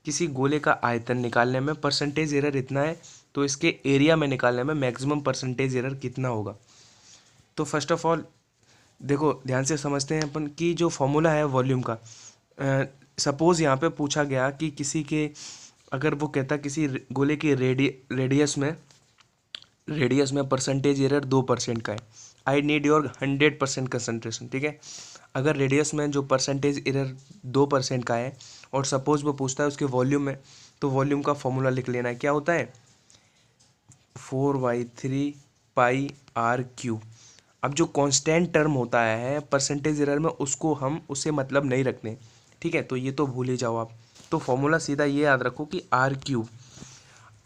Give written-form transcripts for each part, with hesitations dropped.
किसी गोले का आयतन निकालने में परसेंटेज एरर इतना है, तो इसके एरिया में निकालने में मैक्सिमम परसेंटेज एरर कितना होगा। तो फर्स्ट ऑफ ऑल देखो ध्यान से समझते हैं अपन कि जो फॉर्मूला है वॉल्यूम का, सपोज़ यहाँ पे पूछा गया कि किसी के, अगर वो कहता किसी गोले के रेडियस में परसेंटेज एरर 2% का है, आई नीड योर 100% कंसंट्रेशन, ठीक है। अगर रेडियस में जो परसेंटेज एरर 2% का है और सपोज वो पूछता है उसके वॉल्यूम में, तो वॉल्यूम का फॉर्मूला लिख लेना है, क्या होता है 4/3 पाई आर क्यू। अब जो कांस्टेंट टर्म होता है परसेंटेज एरर में, उसको हम उससे मतलब नहीं रखते, ठीक है, तो ये तो भूल ही जाओ आप। तो फॉर्मूला सीधा ये याद रखो कि आर क्यू।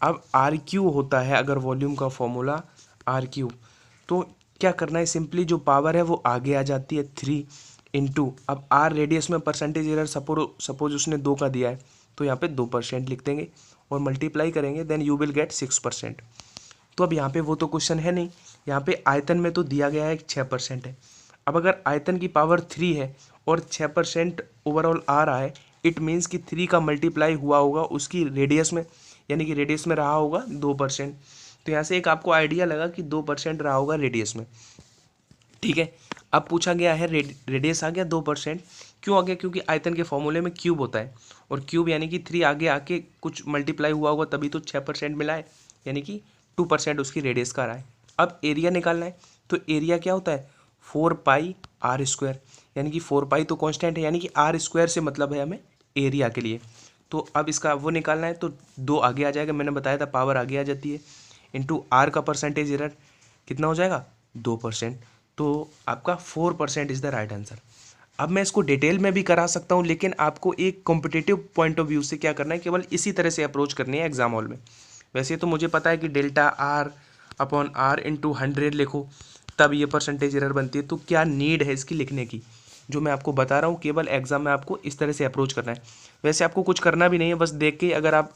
अब आर क्यू होता है अगर वॉल्यूम का फॉर्मूला आर क्यू, तो क्या करना है, सिंपली जो पावर है वो आगे आ जाती है 3 इंटू, अब आर रेडियस में परसेंटेज एरर सपोज उसने 2 का दिया है, तो यहाँ पे 2% लिख देंगे और मल्टीप्लाई करेंगे, देन यू विल गेट 6%। तो अब यहाँ पे वो तो क्वेश्चन है नहीं, यहाँ पे आयतन में तो दिया गया है 6% है। अब अगर आयतन की पावर 3 है और 6% ओवरऑल आ रहा है, इट मीन्स कि 3 का मल्टीप्लाई हुआ होगा उसकी रेडियस में, यानी कि रेडियस में रहा होगा 2%। तो यहाँ से एक आपको आइडिया लगा कि 2% रहा होगा रेडियस में, ठीक है। अब पूछा गया है रेडियस आ गया 2%, क्यों आ गया, क्योंकि आयतन के फॉर्मूले में क्यूब होता है, और क्यूब यानी कि 3 आगे आके कुछ मल्टीप्लाई हुआ होगा तभी तो 6% मिला है, यानी कि 2% उसकी रेडियस का रहा है। अब एरिया निकालना है, तो एरिया क्या होता है 4πr², यानी कि 4π तो कांस्टेंट है, यानी कि r² से मतलब है हमें एरिया के लिए। तो अब इसका वो निकालना है, तो 2 आगे आ जाएगा, मैंने बताया था पावर आगे आ जाती है, इंटू आर का परसेंटेज एरर कितना हो जाएगा 2%, तो आपका 4% इज़ द राइट आंसर। अब मैं इसको डिटेल में भी करा सकता हूँ, लेकिन आपको एक कॉम्पिटिटिव पॉइंट ऑफ व्यू से क्या करना है, केवल इसी तरह से अप्रोच करनी है एग्जाम हॉल में। वैसे तो मुझे पता है कि delta R upon R into 100 लिखो तब ये परसेंटेज एरर बनती है, तो क्या नीड है इसकी लिखने की। जो मैं आपको बता रहा हूँ केवल एग्जाम में आपको इस तरह से अप्रोच करना है। वैसे आपको कुछ करना भी नहीं है, बस देख के अगर आप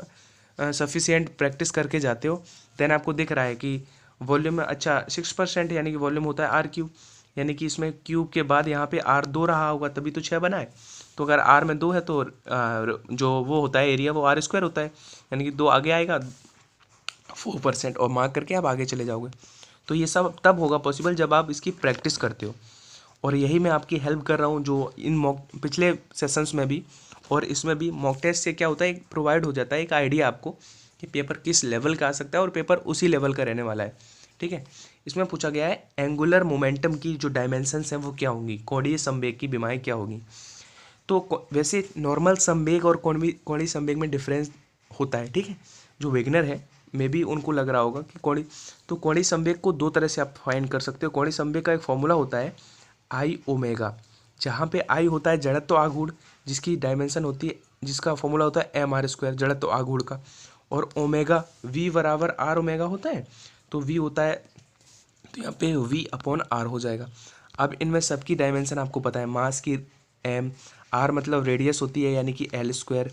सफिशिएंट प्रैक्टिस करके जाते हो, देन आपको दिख रहा है कि वॉल्यूम में अच्छा 6%, यानी कि वॉल्यूम होता है आर क्यूब, यानी कि इसमें क्यूब के बाद यहाँ पे आर 2 रहा होगा तभी तो 6 बना है। तो अगर आर में 2 है तो जो वो होता है एरिया वो r² होता है, यानी कि 2 आगे आएगा 4%, और मार्क करके आप आगे चले जाओगे। तो ये सब तब होगा पॉसिबल जब आप इसकी प्रैक्टिस करते हो, और यही मैं आपकी हेल्प कर रहा हूँ जो इन मॉक पिछले सेशंस में भी और इसमें भी मॉक टेस्ट से क्या होता है, एक प्रोवाइड हो जाता है एक आइडिया आपको कि पेपर किस लेवल का आ सकता है, और पेपर उसी लेवल का रहने वाला है, ठीक है। इसमें पूछा गया है एंगुलर मोमेंटम की जो डायमेंशंस हैं वो क्या होंगी, कोणीय संवेग की विमाएँ क्या होगी। तो वैसे नॉर्मल संवेग और कोणीय संवेग में डिफरेंस होता है, ठीक है। जो बिगिनर है मे बी उनको लग रहा होगा कि कोणीय संवेग को 2 तरह से आप फाइंड कर सकते हो। कोणीय संवेग का एक फॉर्मूला होता है आई ओमेगा, जहाँ पे आई होता है जड़त्व आघूर्ण, जिसकी डायमेंशन होती है, जिसका फॉर्मूला होता है mr² जड़त्व आघूर्ण का, और ओमेगा v बराबर r ओमेगा होता है, तो v होता है, तो यहाँ पे v अपॉन r हो जाएगा। अब इनमें सबकी डायमेंशन आपको पता है, मास की m, r मतलब रेडियस होती है यानी कि l²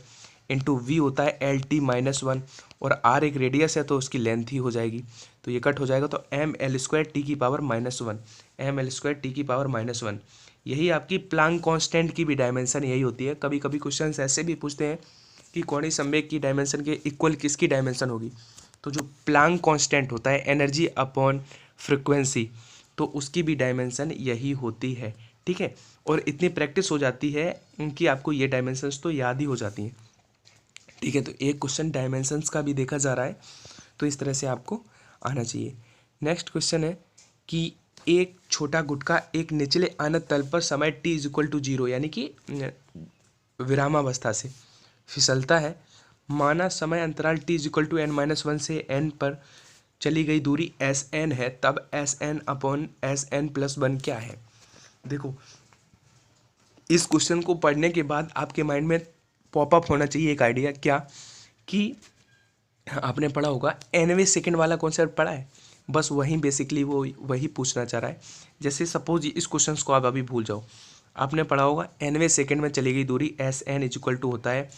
इंटू वी होता है LT-1, और r एक रेडियस है तो उसकी लेंथ ही हो जाएगी, तो ये कट हो जाएगा, तो ml² t⁻⁻1, ml² t⁻⁻1। यही आपकी प्लांक कांस्टेंट की भी डायमेंशन यही होती है। कभी कभी क्वेश्चन ऐसे भी पूछते हैं कि कोणीय संवेग की डायमेंशन के इक्वल किसकी डायमेंशन होगी, तो जो प्लांक कांस्टेंट होता है एनर्जी अपॉन फ्रिक्वेंसी, तो उसकी भी डायमेंशन यही होती है, ठीक है। और इतनी प्रैक्टिस हो जाती है उनकी, आपको ये डायमेंशंस तो याद ही हो जाती हैं, ठीक है। तो एक क्वेश्चन डायमेंशंस का भी देखा जा रहा है, तो इस तरह से आपको आना चाहिए। नेक्स्ट क्वेश्चन है कि एक छोटा गुटका एक निचले अनंत तल पर समय t=0 यानी कि विरामावस्था से फिसलता है। माना समय अंतराल t=n-1 से n पर चली गई दूरी Sn है, तब Sn अपॉन Sn+1 क्या है। देखो इस क्वेश्चन को पढ़ने के बाद आपके माइंड में पॉपअप होना चाहिए एक आइडिया, क्या कि आपने पढ़ा होगा nवें सेकंड वाला कॉन्सेप्ट पढ़ा है, बस वही बेसिकली वो वही पूछना चाह रहा है। जैसे सपोज इस क्वेश्चन को आप अभी भूल जाओ, आपने पढ़ा होगा nवें सेकंड में चली गई दूरी Sn होता है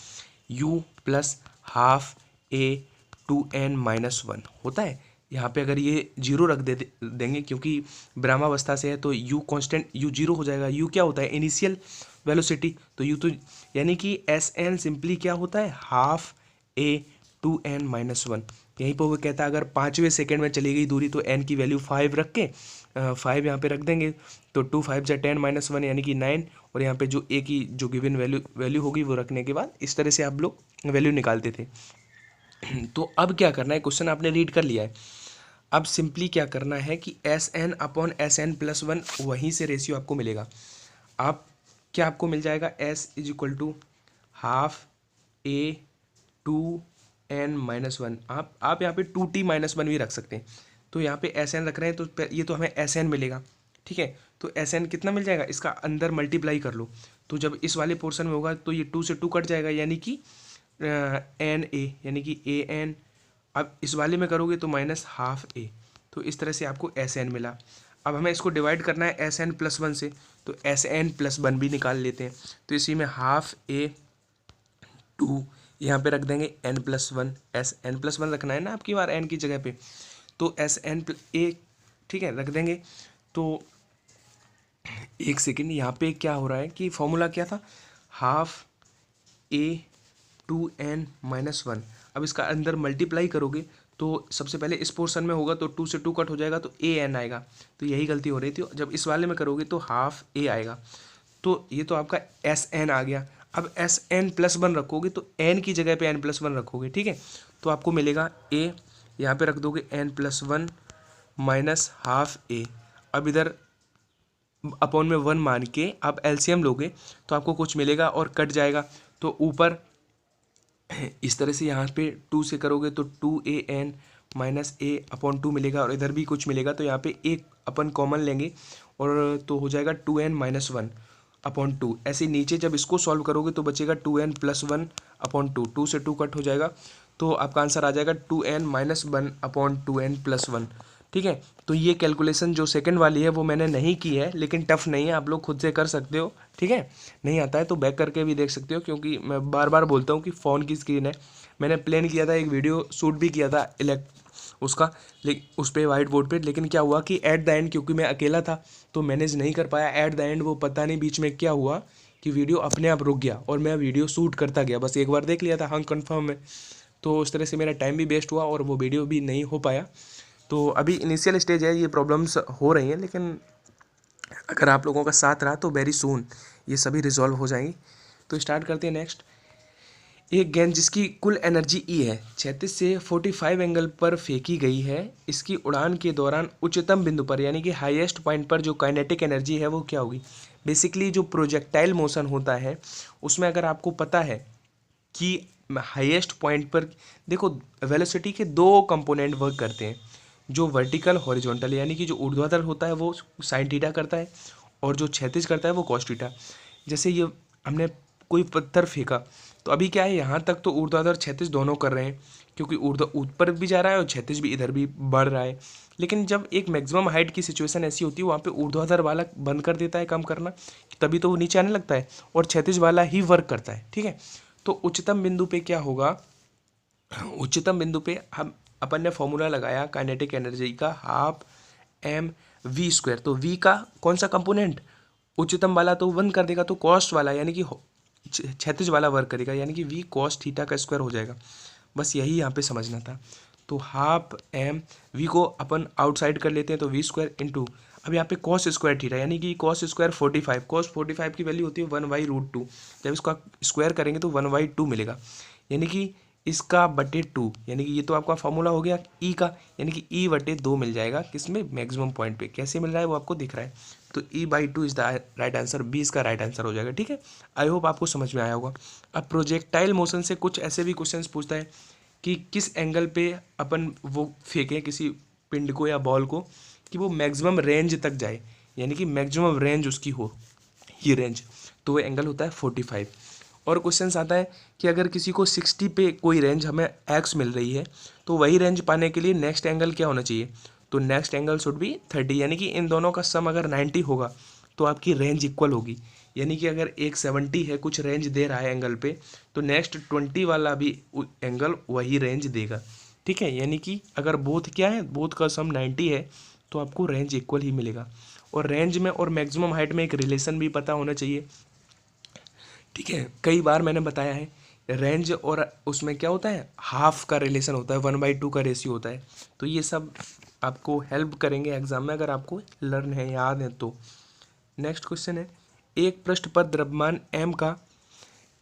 u + ½ a 2n-1 होता है, यहाँ पे अगर ये जीरो रख देंगे क्योंकि ब्रह्मावस्था से है तो यू कांस्टेंट, यू जीरो हो जाएगा। यू क्या होता है? Initial velocity. तो यू तो यानी कि एस एन सिंपली क्या होता है? Half A two N minus one. यहीं पर वो कहता है अगर 5वें सेकेंड में चली गई दूरी तो एन की वैल्यू 5 रख के 5 यहाँ पे रख देंगे तो 2 5 जा 10 माइनस वन यानी कि 9, और यहाँ पे जो ए की जो गिवन वैल्यू होगी वो रखने के बाद इस तरह से आप लोग वैल्यू निकालते थे। तो अब क्या करना है, क्वेश्चन आपने रीड कर लिया है, अब सिंपली क्या करना है कि S N upon S N plus one वहीं से रेशियो आपको मिलेगा। आप क्या आपको मिल जाएगा? S is equal to half A two N minus one. आप यहाँ पे 2t माइनस वन भी रख सकते हैं। तो यहाँ पे एस एन रख रहे हैं तो ये तो हमें एस एन मिलेगा, ठीक है। तो एस एन कितना मिल जाएगा? इसका अंदर मल्टीप्लाई कर लो, तो जब इस वाले पोर्शन में होगा तो ये 2 से 2 कट जाएगा यानी कि एन ए, यानी कि ए एन। अब इस वाले में करोगे तो माइनस हाफ ए। तो इस तरह से आपको एस एन मिला। अब हमें इसको डिवाइड करना है एस एन प्लस वन से, तो एस एन प्लस वन भी निकाल लेते हैं। तो इसी में हाफ ए टू यहाँ पे रख देंगे N plus one, S N plus one रखना है ना आपकी बार एन की जगह पे, तो एस एन ए, ठीक है, रख देंगे। तो एक सेकेंड, यहाँ पे क्या हो रहा है कि फॉर्मूला क्या था? Half A two N minus one. अब इसका अंदर मल्टीप्लाई करोगे तो सबसे पहले इस पोर्शन में होगा तो 2 से 2 कट हो जाएगा तो ए एन आएगा। तो यही गलती हो रही थी। जब इस वाले में करोगे तो हाफ ए आएगा। तो ये तो आपका एस एन आ गया। अब एस एन प्लस वन रखोगे तो एन की जगह पे एन प्लस वन रखोगे, ठीक है। तो आपको मिलेगा ए, यहाँ पे रख दोगे n plus one minus half a. अब इधर अपॉन में वन मान के आप एलसीएम लोगे तो आपको कुछ मिलेगा और कट जाएगा। तो ऊपर इस तरह से यहाँ पे 2 से करोगे तो 2an माइनस ए अपॉन 2 मिलेगा, और इधर भी कुछ मिलेगा तो यहाँ पे एक अपन कॉमन लेंगे और तो हो जाएगा 2n माइनस वन अपॉन 2। ऐसे नीचे जब इसको सॉल्व करोगे तो बचेगा 2n प्लस वन अपॉन 2, 2 से 2 कट हो जाएगा तो आपका आंसर आ जाएगा 2n minus one upon 2n plus one, ठीक है। तो ये कैलकुलेशन जो सेकंड वाली है वो मैंने नहीं की है, लेकिन टफ नहीं है, आप लोग खुद से कर सकते हो, ठीक है। नहीं आता है तो बैक करके भी देख सकते हो, क्योंकि मैं बार बार बोलता हूँ कि फ़ोन की स्क्रीन है। मैंने प्लान किया था, एक वीडियो शूट भी किया था उसका, उस पर वाइट बोर्ड पे, लेकिन क्या हुआ कि एट द एंड क्योंकि मैं अकेला था तो मैनेज नहीं कर पाया। एट द एंड वो पता नहीं बीच में क्या हुआ कि वीडियो अपने आप रुक गया और मैं वीडियो शूट करता गया। बस एक बार देख लिया था, हाँ कन्फर्म है। तो उस तरह से मेरा टाइम भी वेस्ट हुआ और वो वीडियो भी नहीं हो पाया। तो अभी इनिशियल स्टेज है, ये प्रॉब्लम्स हो रही हैं, लेकिन अगर आप लोगों का साथ रहा तो वेरी सून ये सभी रिजॉल्व हो जाएंगी। तो स्टार्ट करते हैं नेक्स्ट। एक गेंद जिसकी कुल एनर्जी ई है 36 से 45 एंगल पर फेंकी गई है। इसकी उड़ान के दौरान उच्चतम बिंदु पर यानी कि हाईएस्ट पॉइंट पर जो काइनेटिक एनर्जी है वो क्या होगी? बेसिकली जो प्रोजेक्टाइल मोशन होता है उसमें अगर आपको पता है कि हाईएस्ट पॉइंट पर, देखो वेलोसिटी के दो कंपोनेंट वर्क करते हैं, जो वर्टिकल हॉरिजॉन्टल यानी कि जो ऊर्ध्वाधर होता है वो साइन थीटा करता है और जो क्षैतिज करता है वो कॉस थीटा। जैसे ये हमने कोई पत्थर फेंका तो अभी क्या है, यहाँ तक तो ऊर्ध्वाधर क्षैतिज दोनों कर रहे हैं क्योंकि ऊपर भी जा रहा है और क्षैतिज भी इधर भी बढ़ रहा है। लेकिन जब एक मैक्सिमम हाइट की सिचुएशन ऐसी होती है वहाँ पे ऊर्ध्वाधर वाला बंद कर देता है काम करना, तभी तो वो नीचे आने लगता है और क्षैतिज वाला ही वर्क करता है, ठीक है। तो उच्चतम बिंदु पे क्या होगा? उच्चतम बिंदु पे हम अपन ने फॉर्मूला लगाया काइनेटिक एनर्जी का हाफ एम वी स्क्वायर। तो वी का कौन सा कंपोनेंट? उच्चतम वाला तो वन कर देगा, तो कॉस्ट वाला यानी कि क्षैतिज वाला वर्क करेगा यानी कि वी कॉस थीटा का स्क्वायर हो जाएगा। बस यही यहाँ पे समझना था। तो हाफ एम वी को अपन आउटसाइड कर लेते हैं तो वी स्क्वायर इंटू, अब यहाँ पे कॉस स्क्वायर थीटा यानी कि कॉस स्क्वायर 45, कॉस 45 की वैल्यू होती है 1/√2। जब इसका स्क्वायर करेंगे तो 1/2 मिलेगा यानी कि इसका बटे 2, यानी कि ये तो आपका फॉर्मूला हो गया ई का, यानी कि ई बटे 2 मिल जाएगा किसमें? मैक्सिमम पॉइंट पे। कैसे मिल रहा है वो आपको दिख रहा है, तो E/2 is the right answer, B इसका राइट आंसर हो जाएगा, ठीक है। आई होप आपको समझ में आया होगा। अब प्रोजेक्टाइल मोशन से कुछ ऐसे भी क्वेश्चंस पूछता है कि किस एंगल पे अपन वो फेंकें किसी पिंड को या बॉल को कि वो मैक्सिमम रेंज तक जाए, यानी कि मैक्सिमम रेंज उसकी हो, ये रेंज, तो वो एंगल होता है 45। और क्वेश्चन आता है कि अगर किसी को 60 पे कोई रेंज हमें एक्स मिल रही है तो वही रेंज पाने के लिए नेक्स्ट एंगल क्या होना चाहिए? तो नेक्स्ट एंगल शुड बी 30, यानी कि इन दोनों का सम अगर 90 होगा तो आपकी रेंज इक्वल होगी। यानी कि अगर एक 70 है कुछ रेंज दे रहा है एंगल पे तो नेक्स्ट 20 वाला भी एंगल वही रेंज देगा। ठीक है, यानी कि अगर बोथ क्या है, बोथ का सम 90 है तो आपको रेंज इक्वल ही मिलेगा। और रेंज में और मैक्सिमम हाइट में एक रिलेशन भी पता होना चाहिए। ठीक है, कई बार मैंने बताया है रेंज और उसमें क्या होता है, हाफ का रिलेशन होता है, 1/2 का रेशियो होता है। तो ये सब आपको हेल्प करेंगे एग्जाम में, अगर आपको लर्न है, याद है तो। नेक्स्ट क्वेश्चन है, एक पृष्ठ पर द्रव्यमान m का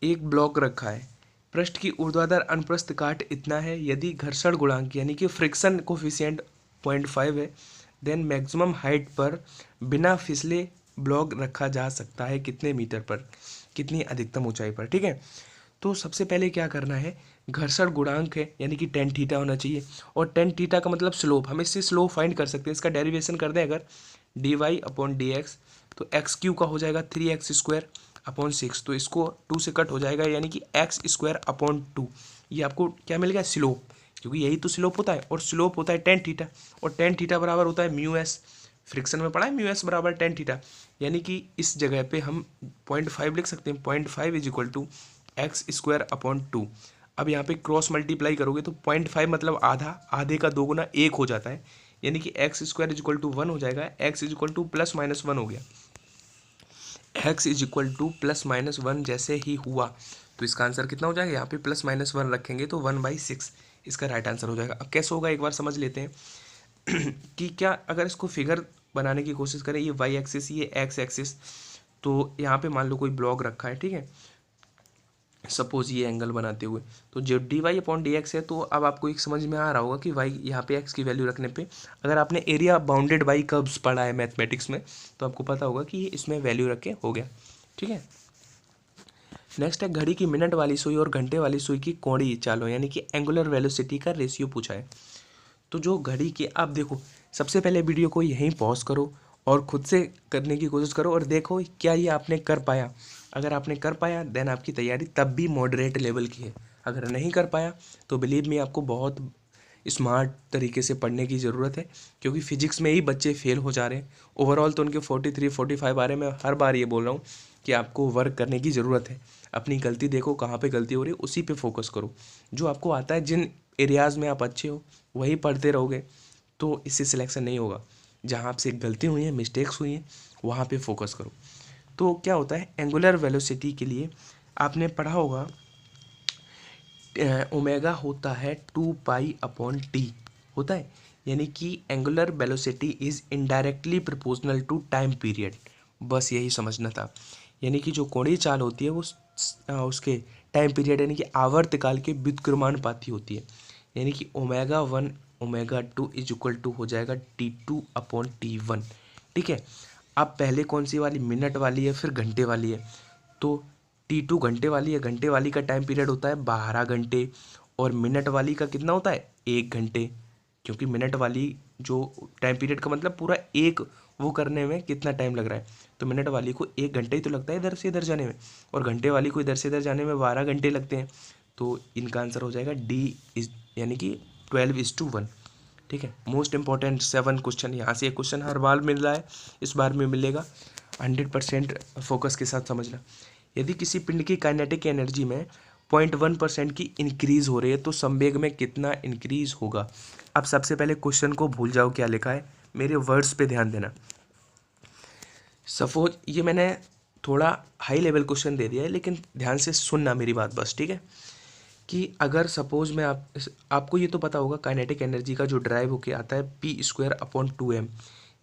एक ब्लॉक रखा है, पृष्ठ की ऊर्ध्वाधर अनुप्रस्थ काट इतना है, यदि घर्षण गुणांक यानी कि फ्रिक्शन कोफिशिएंट 0.5 है, देन मैक्सिमम हाइट पर बिना फिसले ब्लॉक रखा जा सकता है कितने मीटर पर, कितनी अधिकतम ऊंचाई पर। ठीक है, तो सबसे पहले क्या करना है, घर्षण गुणांक है यानी कि टेन थीटा होना चाहिए, और टेन थीटा का मतलब स्लोप, हम इससे स्लोप फाइंड कर सकते हैं। इसका डेरिवेशन कर दें अगर dy/dx, तो एक्स क्यू का हो जाएगा 3x² / 6, तो इसको 2 से कट हो जाएगा, यानी कि x²/2। ये आपको क्या मिल गया, स्लोप, क्योंकि यही तो स्लोप होता है, और स्लोप होता है टेन थीटा, और टेन थीटा बराबर होता है म्यू एस, फ्रिक्शन में पढ़ा है म्यू एस बराबर टेन थीटा, यानी कि इस जगह पे हम 0.5 लिख सकते हैं, 0.5 = x²/2। अब यहाँ पे क्रॉस मल्टीप्लाई करोगे तो 0.5 मतलब आधा, आधे का 2 गुना 1 हो जाता है, यानी कि x² = 1 हो जाएगा, x +-1 हो गया, x +-1 जैसे ही हुआ तो इसका आंसर कितना हो जाएगा, यहाँ पे +-1 रखेंगे तो 1/6 इसका राइट आंसर हो जाएगा। अब कैसे होगा एक बार समझ लेते हैं कि क्या अगर इसको फिगर बनाने की कोशिश करें, ये y एक्सिस, ये x एक्सिस, तो यहाँ पे मान लो कोई ब्लॉक रखा है, ठीक है, सपोज ये एंगल बनाते हुए, तो जो dy/dx है, तो अब आपको एक समझ में आ रहा होगा कि y यहाँ पे x की वैल्यू रखने पे, अगर आपने एरिया बाउंडेड बाई कर्व्स पढ़ा है मैथमेटिक्स में, तो आपको पता होगा कि ये इसमें वैल्यू रख के हो गया। ठीक है, नेक्स्ट है, घड़ी की मिनट वाली सुई और घंटे वाली सुई की कोणीय चालों यानी कि एंगुलर वेलोसिटी का रेशियो पूछा है। तो जो घड़ी की, आप देखो सबसे पहले वीडियो को यहीं पॉज करो और खुद से करने की कोशिश करो, और देखो क्या ये आपने कर पाया। अगर आपने कर पाया देन आपकी तैयारी तब भी मॉडरेट लेवल की है, अगर नहीं कर पाया तो बिलीव मी आपको बहुत स्मार्ट तरीके से पढ़ने की ज़रूरत है, क्योंकि फिजिक्स में ही बच्चे फेल हो जा रहे हैं। ओवरऑल तो उनके 43-45 आ रहे हैं। मैं हर बार ये बोल रहा हूँ कि आपको वर्क करने की ज़रूरत है, अपनी गलती देखो कहाँ पे गलती हो रही है, उसी पे फोकस करो। जो आपको आता है, जिन एरियाज़ में आप अच्छे हो वही पढ़ते रहोगे तो इससे सिलेक्शन नहीं होगा। जहाँ आपसे गलती हुई है, मिस्टेक्स हुई हैं, वहाँ पे फोकस करो। तो क्या होता है, एंगुलर वेलोसिटी के लिए आपने पढ़ा होगा ओमेगा होता है 2π/t होता है, यानी कि angular velocity is indirectly proportional to time period. बस यही समझना था, यानी कि जो कोणीय चाल होती है वो उसके टाइम पीरियड यानी कि आवर्तकाल के व्युत्क्रमानुपाती होती है, यानी कि ω1 ω2 = हो जाएगा T2/T1। ठीक है, अब पहले कौन सी वाली, मिनट वाली है फिर घंटे वाली है, तो T2 घंटे वाली है, घंटे वाली का टाइम पीरियड होता है 12 घंटे, और मिनट वाली का कितना होता है 1 घंटे, क्योंकि मिनट वाली जो टाइम पीरियड का मतलब पूरा एक वो करने में कितना टाइम लग रहा है, तो मिनट वाली को 1 घंटे ही तो लगता है इधर से इधर जाने में, और घंटे वाली को इधर से इधर जाने में 12 घंटे लगते हैं। तो इनका आंसर हो जाएगा डी इज यानी कि 12:1। ठीक है, मोस्ट इंपॉर्टेंट 7 क्वेश्चन, यहाँ से एक क्वेश्चन हर बार मिल रहा है, इस बार में मिलेगा। 100% फोकस के साथ समझना। यदि किसी पिंड की काइनेटिक एनर्जी में 0.1% की इंक्रीज हो रही है तो संवेग में कितना इंक्रीज होगा। अब सबसे पहले क्वेश्चन को भूल जाओ क्या लिखा है, मेरे वर्ड्स पे ध्यान देना। सपोज ये मैंने थोड़ा हाई लेवल क्वेश्चन दे दिया है, लेकिन ध्यान से सुनना मेरी बात बस, ठीक है। कि अगर सपोज मैं आपको ये तो पता होगा काइनेटिक एनर्जी का जो ड्राइव होके आता है p²/2m,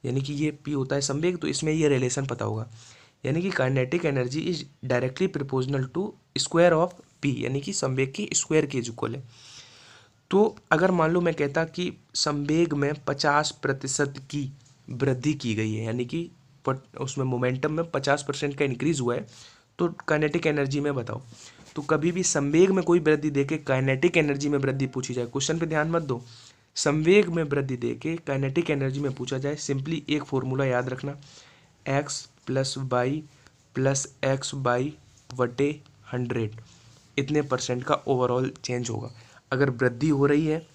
यानी कि ये p होता है संवेग, तो इसमें ये रिलेशन पता होगा, यानी कि kinetic energy is directly proportional to square of p, यानी कि संवेग की स्क्वायर के इक्वल है। तो अगर मान लो मैं कहता कि संवेग में 50% की वृद्धि की गई है, यानी कि उसमें मोमेंटम में 50% का इंक्रीज हुआ है, तो काइनेटिक एनर्जी में बताओ। तो कभी भी संवेग में कोई वृद्धि देके काइनेटिक एनर्जी में वृद्धि पूछी जाए, क्वेश्चन पे ध्यान मत दो, संवेग में वृद्धि देके काइनेटिक एनर्जी में पूछा जाए, सिंपली एक फॉर्मूला याद रखना, x + y + x/100 इतने % का ओवरऑल चेंज होगा। अगर वृद्धि हो रही है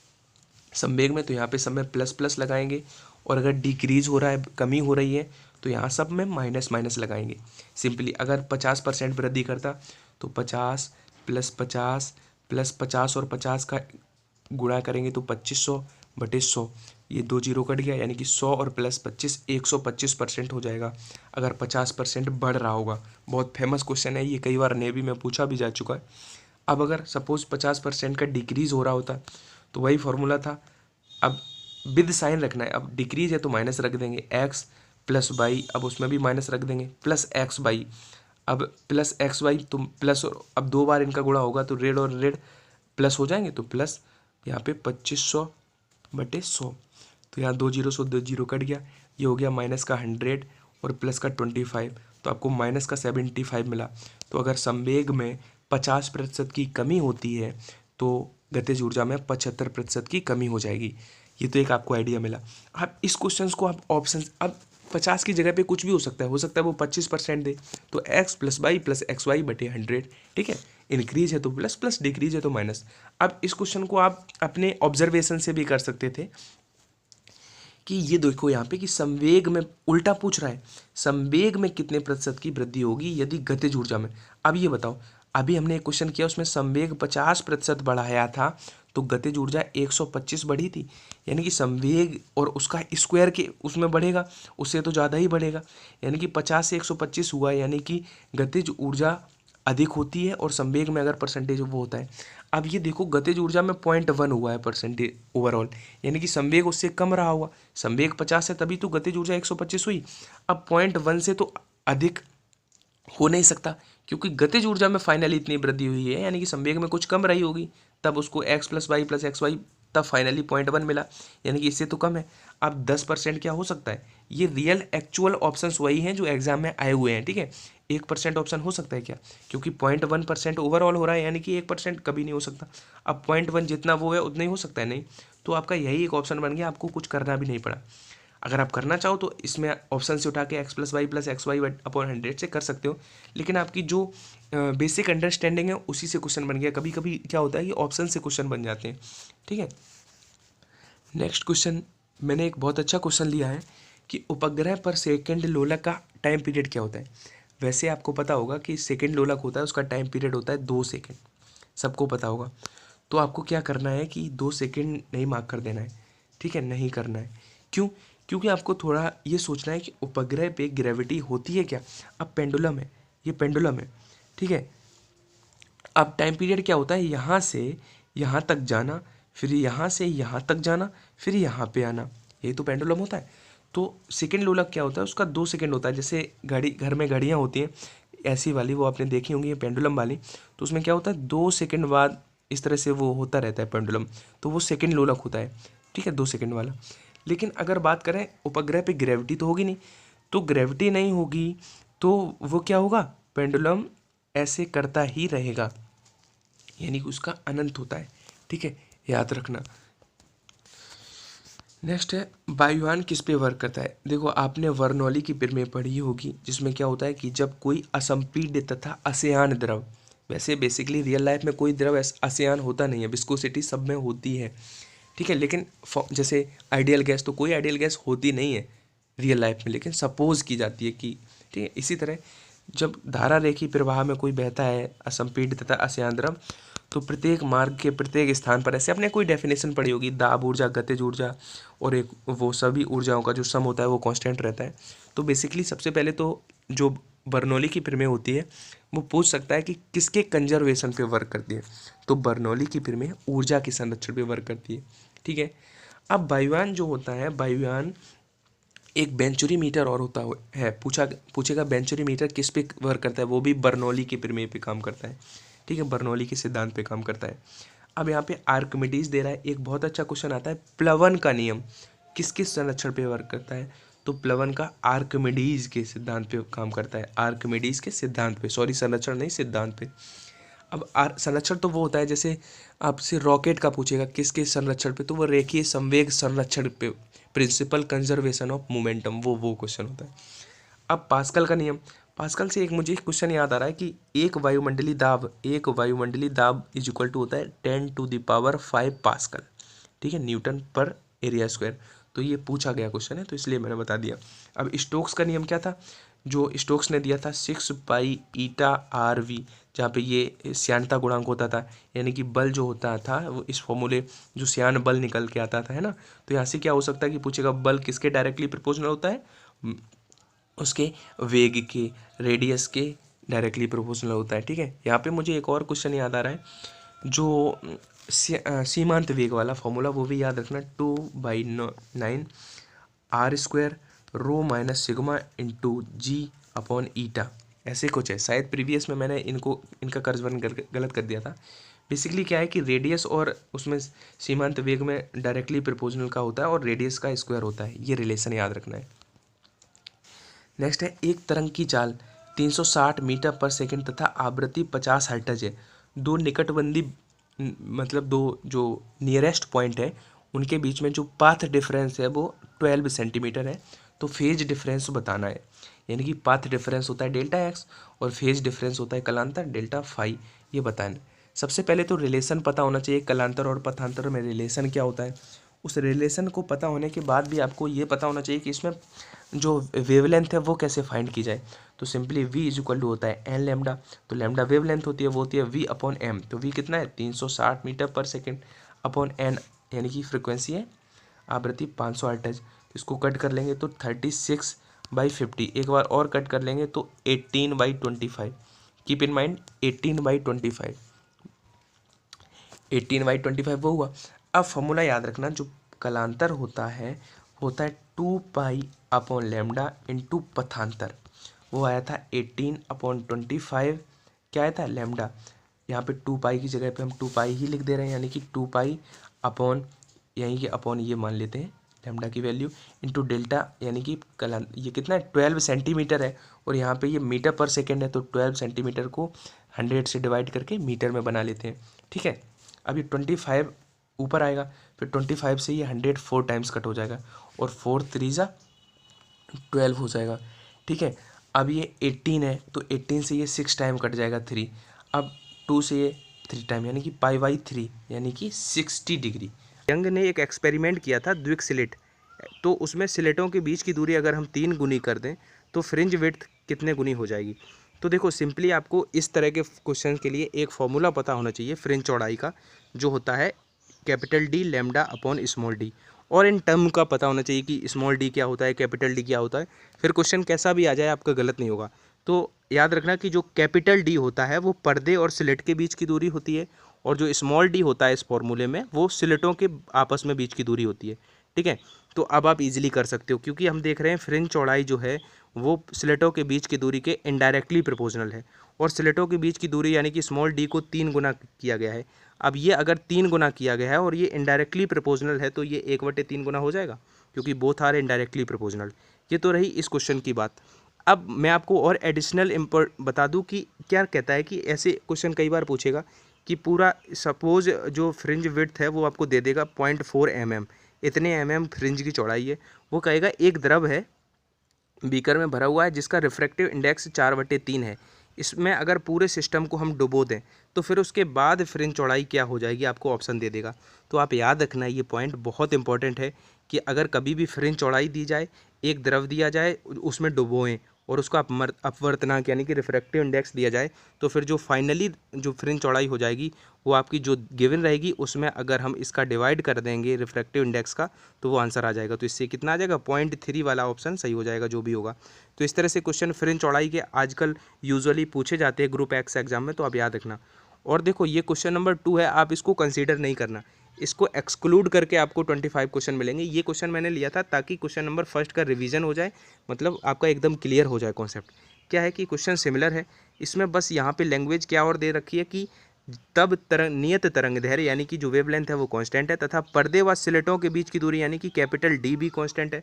संवेग में तो यहाँ पे सब में प्लस प्लस लगाएंगे, और अगर डिक्रीज हो रहा है, कमी हो रही है, तो यहाँ सब में माइनस माइनस लगाएंगे। सिंपली अगर 50% वृद्धि करता तो 50 + 50 + 50 और 50 का गुणा करेंगे तो 2500/100, ये 2 जीरो कट गया, यानी कि 100 और प्लस 25 125% हो जाएगा अगर 50% बढ़ रहा होगा। बहुत फेमस क्वेश्चन है ये, कई बार नेवी में पूछा भी जा चुका है। अब अगर सपोज 50% का डिक्रीज हो रहा होता तो वही फॉर्मूला था, अब विद साइन रखना है। अब डिक्रीज है तो माइनस रख देंगे, एक्स प्लस वाई, अब उसमें भी माइनस रख देंगे, प्लस एक्स वाई, अब प्लस एक्स वाई तो प्लस, अब 2 बार इनका गुणा होगा तो रेड और रेड प्लस हो जाएंगे, तो प्लस यहाँ पे 2500/100, तो यहाँ 2 जीरो 2 जीरो कट गया, ये हो गया माइनस का 100 और प्लस का 25, तो आपको माइनस का 75 मिला। तो अगर संवेग में 50% की कमी होती है तो गतिज ऊर्जा में 75% की कमी हो जाएगी। ये तो एक आपको आइडिया मिला। आप इस क्वेश्चन को आप ऑप्शन, अब 50 की जगह पे कुछ भी हो सकता है वो 25% दे, तो x plus Y plus X Y बटे 100, ठीक है। इंक्रीज है तो प्लस प्लस, डिक्रीज है तो माइनस। अब इस क्वेश्चन को आप अपने ऑब्जर्वेशन से भी कर सकते थे कि ये देखो यहाँ पे कि संवेग में उल्टा पूछ रहा है, संवेग में कितने प्रतिशत की वृद्धि होगी यदि गतिज ऊर्जा में। अब ये बताओ, अभी हमने एक क्वेश्चन किया उसमें संवेग 50% बढ़ाया था तो गतिज ऊर्जा 125 बढ़ी थी, यानी कि संवेग और उसका स्क्वायर के उसमें बढ़ेगा, उससे तो ज़्यादा ही बढ़ेगा, यानी कि 50 से 125 हुआ, यानी कि गतिज ऊर्जा अधिक होती है और संवेग में अगर परसेंटेज वो होता है। अब ये देखो गतिज ऊर्जा में 0.1 हुआ है परसेंटेज ओवरऑल, यानी कि संवेग उससे कम रहा हुआ, संवेग 50 है तभी तो गतिज ऊर्जा 125 हुई। अब 0.1 से तो अधिक हो नहीं सकता क्योंकि गतिज ऊर्जा में फाइनली इतनी वृद्धि हुई है, यानी कि संवेग में कुछ कम रही होगी, तब उसको x plus Y plus X Y, तब फाइनली 0.1 मिला, यानी कि इससे तो कम है। अब 10% क्या हो सकता है, ये रियल एक्चुअल ऑप्शंस वही हैं जो एग्जाम में आए हुए हैं, ठीक है। 1% ऑप्शन हो सकता है क्या, क्योंकि 0.1% ओवरऑल हो रहा है, यानी कि 1% कभी नहीं हो सकता। अब 0.1 जितना वो है उतना ही हो सकता है, नहीं तो आपका यही एक ऑप्शन बन गया, आपको कुछ करना भी नहीं पड़ा। अगर आप करना चाहो तो इसमें ऑप्शन से उठा के x plus Y plus X Y upon 100 से कर सकते हो, लेकिन आपकी जो बेसिक अंडरस्टैंडिंग है उसी से क्वेश्चन बन गया। कभी कभी क्या होता है कि ऑप्शन से क्वेश्चन बन जाते हैं, ठीक है। नेक्स्ट क्वेश्चन, मैंने एक बहुत अच्छा क्वेश्चन लिया है कि उपग्रह पर सेकेंड लोलक का टाइम पीरियड क्या होता है। वैसे आपको पता होगा कि सेकेंड लोलक होता है उसका टाइम पीरियड होता है 2 सेकेंड, सबको पता होगा। तो आपको क्या करना है कि 2 सेकेंड नहीं मार्क कर देना है, ठीक है, नहीं करना है। क्यों, क्योंकि आपको थोड़ा ये सोचना है कि उपग्रह पे ग्रेविटी होती है क्या। अब पेंडुलम है, ये पेंडुलम है, ठीक है। अब टाइम पीरियड क्या होता है, यहाँ से यहाँ तक जाना, फिर यहाँ से यहाँ तक जाना, फिर यहाँ पे आना, यही तो पेंडुलम होता है। तो सेकेंड लोलक क्या होता है, उसका 2 सेकेंड होता है। जैसे घड़ी, घर में घड़ियाँ होती हैं ऐसी वाली, वो आपने देखी होंगी, ये पेंडुलम वाली, तो उसमें क्या होता है 2 सेकेंड बाद इस तरह से वो होता रहता है पेंडुलम, तो वो सेकेंड लोलक होता है, ठीक है, 2 सेकेंड वाला। लेकिन अगर बात करें उपग्रह पे ग्रेविटी तो होगी नहीं, तो ग्रेविटी नहीं होगी तो वो क्या होगा, पेंडुलम ऐसे करता ही रहेगा, यानी कि उसका अनंत होता है, ठीक है, याद रखना। नेक्स्ट है वायुयान किस पे वर्क करता है। देखो आपने बर्नौली की प्रमेय पढ़ी होगी जिसमें क्या होता है कि जब कोई असंपीड्य तथा असेयान द्रव, वैसे बेसिकली रियल लाइफ में कोई द्रव असेयान होता नहीं है, विस्कोसिटी सब में होती है, ठीक है, लेकिन जैसे आइडियल गैस, तो कोई आइडियल गैस होती नहीं है रियल लाइफ में, लेकिन सपोज की जाती है कि, ठीक है। इसी तरह जब धारा रेखी प्रवाह में कोई बहता है असंपीड्य तथा असेयान द्रव, तो प्रत्येक मार्ग के प्रत्येक स्थान पर, ऐसे आपने कोई डेफिनेशन पढ़ी होगी, दाब ऊर्जा, गतिज ऊर्जा और एक वो सभी ऊर्जाओं का जो सम होता है वो कांस्टेंट रहता है। तो बेसिकली सबसे पहले तो जो बर्नौली की प्रमेय होती है वो पूछ सकता है कि किसके कंजर्वेशन पे वर्क करती है, तो बर्नौली की प्रमेय ऊर्जा के संरक्षण पे वर्क करती है, ठीक है। अब वायुयान जो होता है, वायुयान एक वेंचुरी मीटर और होता है, पूछेगा वेंचुरी मीटर किस पे वर्क करता है, वो भी बर्नौली के प्रमेय पे काम करता है, ठीक है, बर्नौली के सिद्धांत पे काम करता है। अब यहाँ पे आर्किमिडीज दे रहा है, एक बहुत अच्छा क्वेश्चन आता है, प्लवन का नियम किस किस संरक्षण पे वर्क करता है, तो प्लवन का आर्किमिडीज के सिद्धांत पे काम करता है, आर्किमिडीज के सिद्धांत पे, सॉरी संरक्षण नहीं सिद्धांत पे। अब संरक्षण तो वो होता है, जैसे आपसे रॉकेट का पूछेगा किसके संरक्षण पे, तो वो रेखीय संवेग संरक्षण पे, प्रिंसिपल कंजर्वेशन ऑफ मोमेंटम, वो क्वेश्चन होता है। अब पास्कल का नियम, पास्कल से एक मुझे क्वेश्चन याद आ रहा है कि एक वायुमंडलीय दाब इज इक्वल टू होता है 10⁵ पास्कल, ठीक है, न्यूटन पर एरिया स्क्वायर। तो ये पूछा गया क्वेश्चन है तो इसलिए मैंने बता दिया। अब स्टोक्स का नियम क्या था, जो स्टोक्स ने दिया था 6 पाई ईटा RV, जहाँ पे ये श्यानता गुणांक होता था, यानी कि बल जो होता था वो इस फॉर्मूले जो श्यान बल निकल के आता था, है ना। तो यहाँ से क्या हो सकता है कि पूछेगा बल किसके डायरेक्टली प्रोपोर्शनल होता है, उसके वेग के, रेडियस के डायरेक्टली प्रोपोर्शनल होता है। ठीक है, यहाँ पे मुझे एक और क्वेश्चन याद आ रहा है, जो सीमांत वेग वाला फॉर्मूला, वो भी याद रखना, 2/9 r² rho minus sigma into जी अपॉन ईटा, ऐसे कुछ है। शायद प्रीवियस में मैंने इनका कर्जवन गलत कर दिया था। बेसिकली क्या है कि रेडियस और उसमें सीमांत वेग में डायरेक्टली प्रोपोर्शनल का होता है और रेडियस का स्क्वायर होता है, ये रिलेशन याद रखना है। नेक्स्ट है, एक तरंग की चाल 360 मीटर पर सेकंड तथा आवृत्ति 50 हर्ट्ज है। दो निकटवर्ती मतलब दो जो नियरेस्ट पॉइंट है उनके बीच में जो पाथ डिफरेंस है वो 12 सेंटीमीटर है। तो फेज डिफरेंस बताना है, यानी कि पाथ डिफरेंस होता है डेल्टा एक्स और फेज डिफरेंस होता है कलांतर डेल्टा फाई, ये बताना। सबसे पहले तो रिलेशन पता होना चाहिए, कलांतर और पथांतर में रिलेशन क्या होता है। उस रिलेशन को पता होने के बाद भी आपको ये पता होना चाहिए कि इसमें जो वेवलेंथ है वो कैसे फाइंड की जाए। तो simply v is equal to होता है एन लेमडा, तो लेमडा वेवलेंथ होती है, वो होती है v अपॉन एम। तो v कितना है 360 मीटर पर सेकेंड अपॉन एन, यानी कि फ्रिक्वेंसी है आवृत्ति 500 हर्ट्ज। इसको कट कर लेंगे तो 36/50, एक बार और कट कर लेंगे तो 18/25। कीप इन माइंड 18/25, 18/25 वो हुआ। अब फॉर्मूला याद रखना, जो कलांतर होता है 2 पाई अपॉन लेमडा इंटू पथांतर, वो आया था 18/25, क्या आया था लेमडा। यहाँ पे 2 पाई की जगह पे हम 2 पाई ही लिख दे रहे हैं, यानी कि 2 पाई अपॉन, यहीं के अपॉन ये मान लेते हैं लेमडा की वैल्यू, इंटू डेल्टा, यानी कि ये कितना है 12 सेंटीमीटर है और यहाँ पे ये मीटर पर सेकेंड है, तो 12 सेंटीमीटर को 100 से डिवाइड करके मीटर में बना लेते हैं। ठीक है, अब ये 25 ऊपर आएगा, फिर 25 से ये 100 4 टाइम्स कट हो जाएगा और 4 3 जा 12 हो जाएगा। ठीक है, अब ये 18 है तो 18 से ये 6 टाइम कट जाएगा 3, अब 2 से ये 3 टाइम, यानी कि π/3, यानी कि 60 डिग्री। यंग ने एक एक्सपेरिमेंट किया था द्विक स्लिट, तो उसमें स्लिटों के बीच की दूरी अगर हम 3 गुनी कर दें तो फ्रिंज विड्थ कितने गुनी हो जाएगी। तो देखो सिंपली आपको इस तरह के क्वेश्चन के लिए एक फॉर्मूला पता होना चाहिए फ्रिंज चौड़ाई का, जो होता है capital D lambda upon small D, और इन टर्म का पता होना चाहिए कि स्मॉल डी क्या होता है, कैपिटल डी क्या होता है। फिर क्वेश्चन कैसा भी आ जाए आपका गलत नहीं होगा। तो याद रखना कि जो कैपिटल डी होता है वो पर्दे और स्लिट के बीच की दूरी होती है, और जो स्मॉल डी होता है इस फॉर्मूले में वो स्लिटों के आपस में बीच की दूरी होती है। ठीक है, तो अब आप इजीली कर सकते हो, क्योंकि हम देख रहे हैं फ्रिंज चौड़ाई जो है वो स्लिटों के बीच की दूरी के इनडायरेक्टली प्रोपोर्शनल है, और स्लिटों के बीच की दूरी यानी कि स्मॉल डी को 3 गुना किया गया है। अब ये अगर 3 गुना किया गया है और ये इनडायरेक्टली प्रोपोर्शनल है तो ये 1/3 गुना हो जाएगा, क्योंकि बोथ आर इनडायरेक्टली प्रोपोर्शनल। ये तो रही इस क्वेश्चन की बात। अब मैं आपको और एडिशनल बता दूं कि क्या कहता है कि ऐसे क्वेश्चन कई बार पूछेगा कि पूरा सपोज जो फ्रिंज विड्थ है वो आपको दे देगा 0.4 mm, इतने mm फ्रिंज की चौड़ाई है। वो कहेगा एक द्रव है बीकर में भरा हुआ है जिसका रिफ्रैक्टिव इंडेक्स 4/3 है, इसमें अगर पूरे सिस्टम को हम डुबो दें तो फिर उसके बाद फ्रिंज चौड़ाई क्या हो जाएगी, आपको ऑप्शन दे देगा। तो आप याद रखना ये पॉइंट बहुत इंपॉर्टेंट है कि अगर कभी भी फ्रिंज चौड़ाई दी जाए, एक द्रव दिया जाए, उसमें डुबोएं और उसका अपवर्तनांक यानी कि रिफ्रैक्टिव इंडेक्स दिया जाए, तो फिर जो फाइनली जो फ्रिंज चौड़ाई हो जाएगी वो आपकी जो गिवन रहेगी उसमें अगर हम इसका डिवाइड कर देंगे रिफ्रैक्टिव इंडेक्स का तो वो आंसर आ जाएगा। तो इससे कितना आ जाएगा 0.3 वाला ऑप्शन सही हो जाएगा जो भी होगा। तो इस तरह से क्वेश्चन फ्रिंज चौड़ाई के आजकल यूजुअली पूछे जाते हैं ग्रुप एक्स एग्जाम में, तो आप याद रखना। और देखो ये क्वेश्चन नंबर 2 है, आप इसको कंसीडर नहीं करना, इसको एक्सक्लूड करके आपको 25 क्वेश्चन मिलेंगे। ये क्वेश्चन मैंने लिया था ताकि क्वेश्चन नंबर फर्स्ट का रिवीजन हो जाए, मतलब आपका एकदम क्लियर हो जाए कॉन्सेप्ट। क्या है कि क्वेश्चन सिमिलर है, इसमें बस यहाँ पे लैंग्वेज क्या और दे रखी है कि तब तरंग नियत तरंग दैर्घ्य यानी कि जो वेवलेंथ है वो कांस्टेंट है, तथा पर्दे व स्लिटों के बीच की दूरी यानी कि कैपिटल डी भी कांस्टेंट है।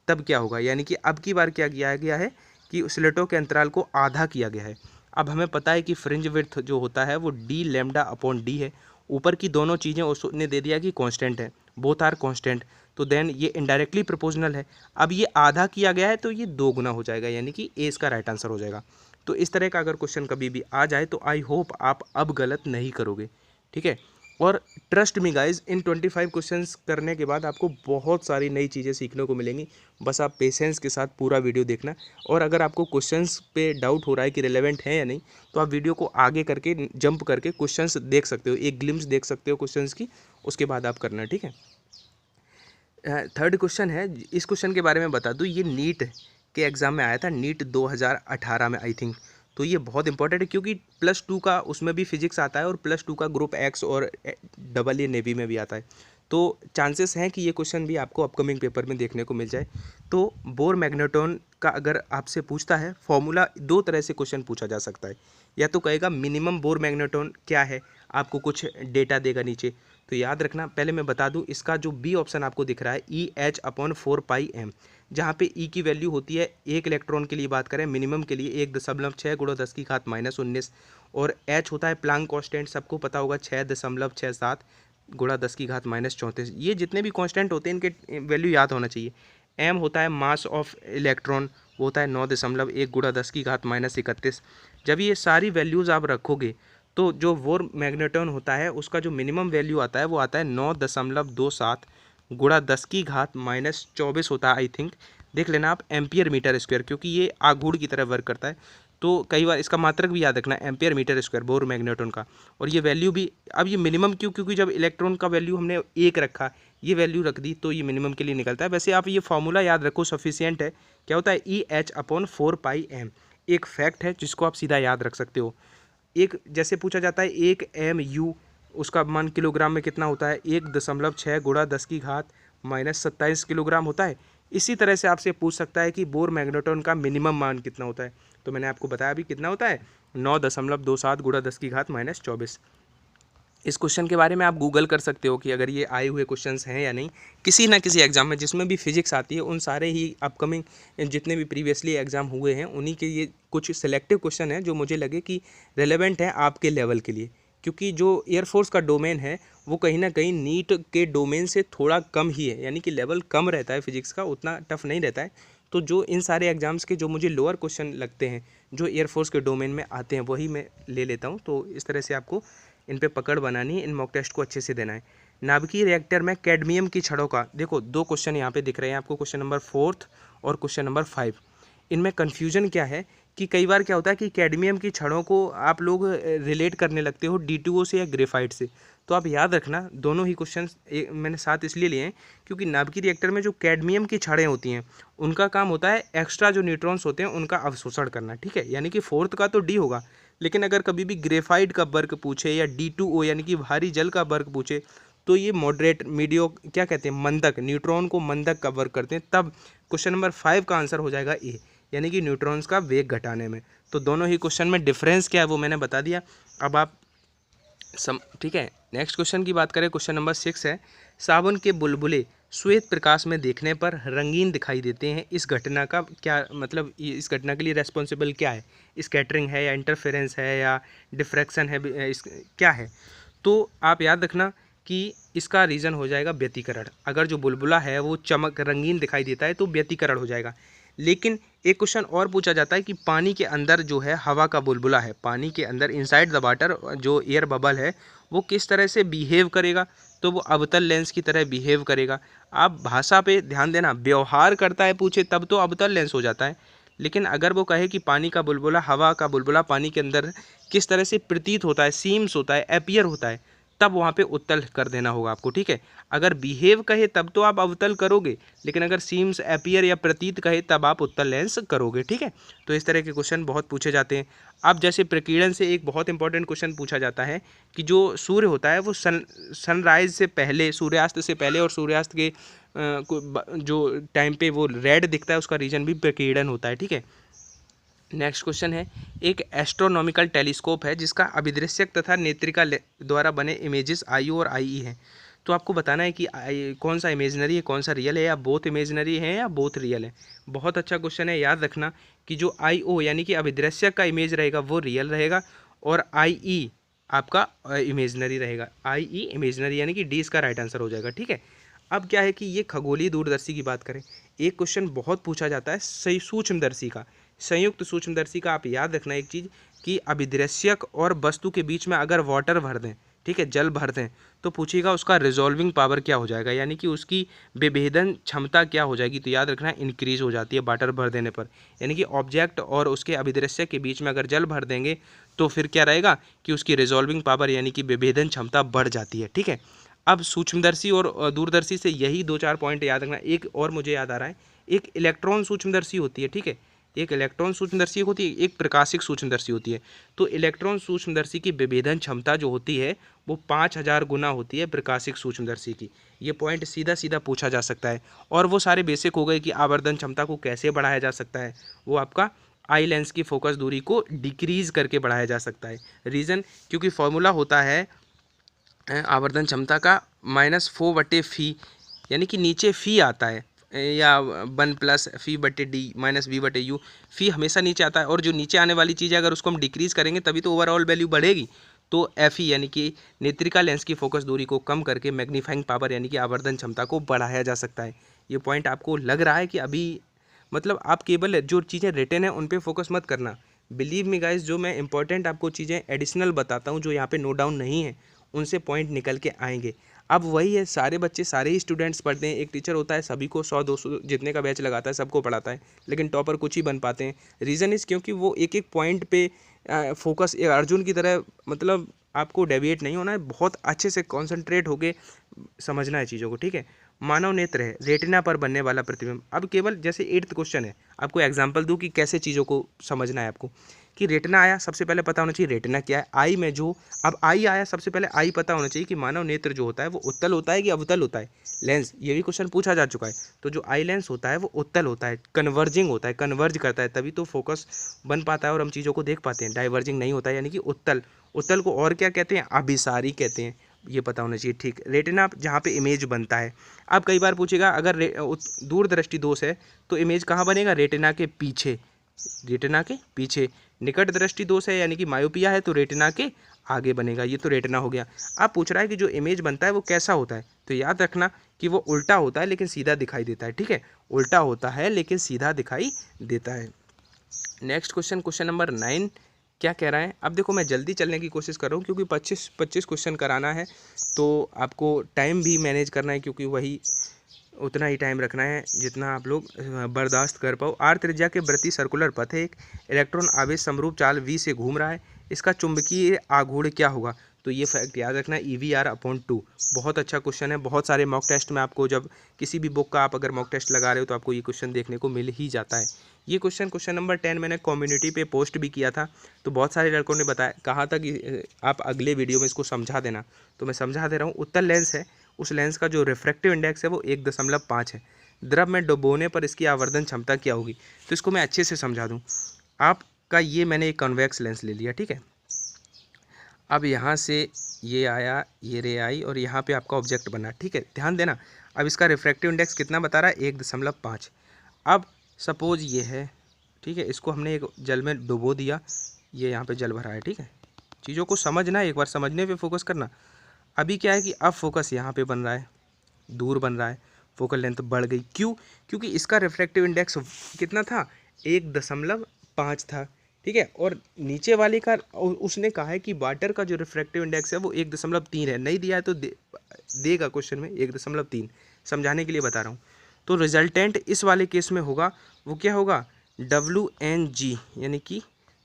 तब क्या होगा, यानी कि अब की बार क्या किया गया है कि स्लिटों के अंतराल को आधा किया गया है। अब हमें पता है कि फ्रिंज विड्थ जो होता है वो डी लेमडा अपॉन डी है, ऊपर की दोनों चीज़ें उसने दे दिया कि कांस्टेंट है, बोथ आर कांस्टेंट, तो देन ये इनडायरेक्टली प्रोपोर्शनल है। अब ये आधा किया गया है तो ये 2 गुना हो जाएगा, यानी कि ए इसका राइट आंसर हो जाएगा। तो इस तरह का अगर क्वेश्चन कभी भी आ जाए तो आई होप आप अब गलत नहीं करोगे। ठीक है, और ट्रस्ट मी गाइज, इन 25 क्वेश्चंस करने के बाद आपको बहुत सारी नई चीज़ें सीखने को मिलेंगी। बस आप पेशेंस के साथ पूरा वीडियो देखना, और अगर आपको क्वेश्चंस पे डाउट हो रहा है कि रिलेवेंट है या नहीं, तो आप वीडियो को आगे करके जंप करके क्वेश्चंस देख सकते हो, एक ग्लिम्स देख सकते हो क्वेश्चंस की, उसके बाद आप करना, ठीक है। थर्ड क्वेश्चन है, इस क्वेश्चन के बारे में बता दूँ, ये नीट के एग्ज़ाम में आया था, नीट 2018 में आई थिंक। तो ये बहुत इंपॉर्टेंट है क्योंकि +2 का उसमें भी फिजिक्स आता है, और +2 का ग्रुप एक्स और AA नेवी में भी आता है। तो चांसेस हैं कि ये क्वेश्चन भी आपको अपकमिंग पेपर में देखने को मिल जाए। तो बोर मैग्नेट्रॉन का अगर आपसे पूछता है फॉर्मूला, दो तरह से क्वेश्चन पूछा जा सकता है। या तो कहेगा मिनिमम बोर मैग्नेट्रॉन क्या है, आपको कुछ डेटा देगा नीचे। तो याद रखना, पहले मैं बता दूं, इसका जो बी ऑप्शन आपको दिख रहा है EH/4πm, जहाँ पे ई की वैल्यू होती है एक इलेक्ट्रॉन के लिए बात करें मिनिमम के लिए 1.6 × 10⁻⁻19, और एच होता है प्लांक कांस्टेंट, सबको पता होगा 6.67 × 10⁻34। ये जितने भी कांस्टेंट होते हैं इनके वैल्यू याद होना चाहिए। एम होता है मास ऑफ इलेक्ट्रॉन, वो होता है 9.1 × 10⁻31। जब ये सारी वैल्यूज़ आप रखोगे तो जो बोर मैग्नेट्रॉन होता है उसका जो मिनिमम वैल्यू आता है वो आता है 9.27 × 10⁻24 होता है आई थिंक। देख लेना आप, एम्पियर मीटर स्क्वायर, क्योंकि ये आघूर्ण की तरह वर्क करता है। तो कई बार इसका मात्रक भी याद रखना, ampere metre square Bohr magnetron का। और ये वैल्यू भी, अब ये मिनिमम क्यों, क्योंकि जब इलेक्ट्रॉन का वैल्यू हमने 1 रखा, ये वैल्यू रख दी, तो ये मिनिमम के लिए निकलता है। वैसे आप ये फॉर्मूला याद रखो, सफिशियंट है। क्या होता है EH/4πm, एक फैक्ट है जिसको आप सीधा याद रख सकते हो। एक जैसे पूछा जाता है 1 MU, उसका मान किलोग्राम में कितना होता है, 1.6 × 10⁻27 किलोग्राम होता है। इसी तरह से आपसे पूछ सकता है कि बोर मैग्नेट्रॉन का मिनिमम मान कितना होता है। तो मैंने आपको बताया अभी कितना होता है, 9.27 × 10⁻24। इस क्वेश्चन के बारे में आप गूगल कर सकते हो कि अगर ये आए हुए क्वेश्चंस हैं या नहीं। किसी ना किसी एग्जाम में जिसमें भी फिजिक्स आती है, उन सारे ही अपकमिंग जितने भी प्रीवियसली एग्जाम हुए हैं उन्हीं के ये कुछ सिलेक्टिव क्वेश्चन हैं जो मुझे लगे कि रेलेवेंट है आपके लेवल के लिए। क्योंकि जो एयरफोर्स का डोमेन है वो कहीं ना कहीं नीट के डोमेन से थोड़ा कम ही है, यानी कि लेवल कम रहता है फिजिक्स का, उतना टफ नहीं रहता है। तो जो इन सारे एग्जाम्स के जो मुझे लोअर क्वेश्चन लगते हैं जो एयरफोर्स के डोमेन में आते हैं वही मैं ले लेता हूँ। तो इस तरह से आपको इन पे पकड़ बनानी है, इन मॉक टेस्ट को अच्छे से देना है। नाभिकीय रिएक्टर में कैडमियम की छड़ों का, देखो 2 क्वेश्चन यहाँ पे दिख रहे हैं आपको, क्वेश्चन नंबर 4 और क्वेश्चन नंबर 5। इनमें कन्फ्यूजन क्या है कि कई बार क्या होता है कि कैडमियम की छड़ों को आप लोग रिलेट करने लगते हो D2O से या ग्रेफाइट से। तो आप याद रखना, दोनों ही क्वेश्चन मैंने साथ इसलिए लिए हैं क्योंकि नाभिकीय रिएक्टर में जो कैडमियम की छड़ें होती हैं उनका काम होता है एक्स्ट्रा जो न्यूट्रॉन्स होते हैं उनका अवशोषण करना, ठीक है। यानी कि 4th का तो D होगा, लेकिन अगर कभी भी ग्रेफाइट का वर्क पूछे या D2O यानी कि भारी जल का वर्क पूछे, तो ये मॉडरेट मीडियो क्या कहते हैं, मंदक, न्यूट्रॉन को मंदक का वर्क करते हैं। तब क्वेश्चन नंबर 5 का आंसर हो जाएगा ए, यानी कि न्यूट्रॉन्स का वेग घटाने में। तो दोनों ही क्वेश्चन में डिफरेंस क्या है वो मैंने बता दिया। अब आप ठीक है। नेक्स्ट क्वेश्चन की बात करें, क्वेश्चन नंबर 6 है, सावन के बुलबुले श्वेत प्रकाश में देखने पर रंगीन दिखाई देते हैं, इस घटना का क्या मतलब, इस घटना के लिए रेस्पॉन्सिबल क्या है, स्कैटरिंग है या इंटरफेरेंस है या डिफ्रैक्शन है, इस क्या है। तो आप याद रखना कि इसका रीज़न हो जाएगा व्यतिकरण। अगर जो बुलबुला है वो चमक रंगीन दिखाई देता है तो व्यतिकरण हो जाएगा। लेकिन एक क्वेश्चन और पूछा जाता है कि पानी के अंदर जो है हवा का बुलबुला है, पानी के अंदर इनसाइड द वाटर जो एयर बबल है वो किस तरह से बिहेव करेगा, तो वो अवतल लेंस की तरह बिहेव करेगा। आप भाषा पे ध्यान देना, व्यवहार करता है पूछे तब तो अवतल लेंस हो जाता है, लेकिन अगर वो कहे कि पानी का बुलबुला, हवा का बुलबुला पानी के अंदर किस तरह से प्रतीत होता है, सीम्स होता है, एपियर होता है, तब वहाँ पे उत्तल कर देना होगा आपको, ठीक है। अगर बिहेव कहे तब तो आप अवतल करोगे, लेकिन अगर सीम्स, एपियर या प्रतीत कहे तब आप उत्तल लेंस करोगे, ठीक है। तो इस तरह के क्वेश्चन बहुत पूछे जाते हैं। अब जैसे प्रकीर्णन से एक बहुत इंपॉर्टेंट क्वेश्चन पूछा जाता है कि जो सूर्य होता है वो सनराइज से पहले, सूर्यास्त से पहले और सूर्यास्त के जो टाइम पे वो रेड दिखता है उसका रीजन भी प्रकीर्णन होता है, ठीक है। नेक्स्ट क्वेश्चन है, एक एस्ट्रोनॉमिकल टेलीस्कोप है जिसका अभिदृश्यक तथा नेत्रिका द्वारा बने इमेजेस IO और IE हैं। तो आपको बताना है कि कौन सा इमेजनरी है कौन सा रियल है, या बोथ इमेजनरी है या बोथ रियल है। बहुत अच्छा क्वेश्चन है, याद रखना कि जो IO यानी कि अभिदृश्यक का इमेज रहेगा वो रियल रहेगा और IE आपका इमेजनरी रहेगा। IE इमेजनरी यानी कि D इसका राइट आंसर हो जाएगा, ठीक है। अब क्या है कि ये खगोलीय दूरदर्शी की बात करें, एक क्वेश्चन बहुत पूछा जाता है सूक्ष्मदर्शी का, संयुक्त सूक्ष्मदर्शी का। आप याद रखना एक चीज़ कि अभिदृश्यक और वस्तु के बीच में अगर वाटर भर दें, ठीक है, जल भर दें, तो पूछेगा उसका रिजॉल्विंग पावर क्या हो जाएगा, यानी कि उसकी विभेदन क्षमता क्या हो जाएगी। तो याद रखना इंक्रीज हो जाती है वाटर भर देने पर, यानी कि ऑब्जेक्ट और उसके अभिदृश्य के बीच में अगर जल भर देंगे तो फिर क्या रहेगा कि उसकी रिजॉल्विंग पावर यानी कि विभेदन क्षमता बढ़ जाती है। ठीक है, अब सूक्ष्मदर्शी और दूरदर्शी से यही 2-4 पॉइंट याद रखना। एक और मुझे याद आ रहा है, एक इलेक्ट्रॉन सूक्ष्मदर्शी होती है। ठीक है, एक इलेक्ट्रॉन सूक्ष्मदर्शी होती है, एक प्रकाशिक सूक्ष्मदर्शी होती है। तो इलेक्ट्रॉन सूक्ष्मदर्शी की विभेदन क्षमता जो होती है वो 5000 गुना होती है प्रकाशिक सूक्ष्मदर्शी की। ये पॉइंट सीधा सीधा पूछा जा सकता है। और वो सारे बेसिक हो गए कि आवर्धन क्षमता को कैसे बढ़ाया जा सकता है। वो आपका आई लेंस की फोकस दूरी को डिक्रीज करके बढ़ाया जा सकता है। रीज़न, क्योंकि फॉर्मूला होता है आवर्धन क्षमता का -4/φ, यानी कि नीचे फी आता है, या 1+φ/d -v/u। फी हमेशा नीचे आता है, और जो नीचे आने वाली चीज़ है अगर उसको हम डिक्रीज करेंगे तभी तो ओवरऑल वैल्यू बढ़ेगी। तो एफ ई यानी कि नेत्रिका लेंस की फोकस दूरी को कम करके मैग्नीफाइंग पावर यानी कि आवर्धन क्षमता को बढ़ाया जा सकता है। ये पॉइंट आपको लग रहा है कि अभी मतलब आप केवल जो चीज़ें रिटन है उन पे फोकस मत करना। बिलीव मी गाइस, जो मैं इंपॉर्टेंट आपको चीज़ें एडिशनल बताता हूँ जो यहाँ पे नोट डाउन नहीं है, उनसे पॉइंट निकल के आएंगे। अब वही है, सारे बच्चे सारे ही स्टूडेंट्स पढ़ते हैं। एक टीचर होता है सभी को 100-200 जितने का बैच लगाता है सबको पढ़ाता है, लेकिन टॉपर कुछ ही बन पाते हैं। रीज़न इज़ क्योंकि वो एक एक पॉइंट पे फोकस, अर्जुन की तरह मतलब आपको डेविएट नहीं होना है, बहुत अच्छे से कॉन्सेंट्रेट होके समझना है चीज़ों को। ठीक है, मानव नेत्र है रेटिना पर बनने वाला प्रतिबिंब। अब केवल जैसे 8th क्वेश्चन है, आपको एग्जांपल दूं कि कैसे चीज़ों को समझना है आपको। कि रेटिना आया, सबसे पहले पता होना चाहिए रेटिना क्या है। आई में जो अब आई आया, सबसे पहले आई पता होना चाहिए कि मानव नेत्र जो होता है वो उत्तल होता है कि अवतल होता है। लेंस, ये भी क्वेश्चन पूछा जा चुका है। तो जो आई लेंस होता है वो उत्तल होता है, कन्वर्जिंग होता है, कन्वर्ज करता है, तभी तो फोकस बन पाता है और हम चीज़ों को देख पाते हैं। डाइवर्जिंग नहीं होता है, यानी कि उत्तल। उत्तल को और क्या कहते हैं, अभिसारी कहते हैं, ये पता होना चाहिए। ठीक, रेटिना जहाँ पे इमेज बनता है। अब कई बार पूछेगा अगर दूरदृष्टि दोष है तो इमेज कहाँ बनेगा, रेटिना के पीछे, रेटिना के पीछे। निकट दृष्टि दोष है यानी कि मायोपिया है तो रेटिना के आगे बनेगा। ये तो रेटिना हो गया। अब पूछ रहा है कि जो इमेज बनता है वो कैसा होता है, तो याद रखना कि वो उल्टा होता है लेकिन सीधा दिखाई देता है। ठीक है, उल्टा होता है लेकिन सीधा दिखाई देता है। नेक्स्ट क्वेश्चन, क्वेश्चन नंबर 9 क्या कह रहा है। अब देखो मैं जल्दी चलने की कोशिश कर रहा हूँ क्योंकि 25 क्वेश्चन कराना है, तो आपको टाइम भी मैनेज करना है, क्योंकि वही उतना ही टाइम रखना है जितना आप लोग बर्दाश्त कर पाओ। आर त्रिज्या के वृत्तीय सर्कुलर पथ है, एक इलेक्ट्रॉन आवेश समरूप चाल v से घूम रहा है, इसका चुंबकीय आघूर्ण क्या होगा। तो ये फैक्ट याद रखना, EV/2। बहुत अच्छा क्वेश्चन है। बहुत सारे मॉक टेस्ट में आपको, जब किसी भी बुक का आप अगर मॉक टेस्ट लगा रहे हो तो आपको ये क्वेश्चन देखने को मिल ही जाता है। ये क्वेश्चन नंबर 10 मैंने कम्युनिटी पे पोस्ट भी किया था, तो बहुत सारे लड़कों ने बताया, कहा था कि आप अगले वीडियो में इसको समझा देना, तो मैं समझा दे रहा हूँ। उत्तल लेंस है, उस लेंस का जो रिफ्रैक्टिव इंडेक्स है वो 1.5 है। द्रव में डुबोने पर इसकी आवर्धन क्षमता क्या होगी, तो इसको मैं अच्छे से समझा दूं आपका। ये मैंने एक कन्वेक्स लेंस ले लिया, ठीक है। अब यहाँ से ये आया, ये रे आई, और यहाँ पे आपका ऑब्जेक्ट बना, ठीक है, ध्यान देना। अब इसका रिफ्रैक्टिव इंडेक्स कितना बता रहा है, 1.5। अब सपोज ये है, ठीक है, इसको हमने एक जल में डुबो दिया, ये यहाँ पे जल भरा है, ठीक है। चीज़ों को समझना, एक बार समझने पे फोकस करना। अभी क्या है कि अब फोकस यहाँ पे बन रहा है, दूर बन रहा है, फोकल लेंथ बढ़ गई। क्यों, क्योंकि इसका रिफ्रैक्टिव इंडेक्स कितना था, 1.5 था, ठीक है। और नीचे वाले का उसने कहा है कि वाटर का जो रिफ्रैक्टिव इंडेक्स है वो 1.3 है, नहीं दिया है तो देगा क्वेश्चन में 1.3, समझाने के लिए बता रहा हूँ। तो रिजल्टेंट इस वाले केस में होगा, वो क्या होगा, WNG, यानी कि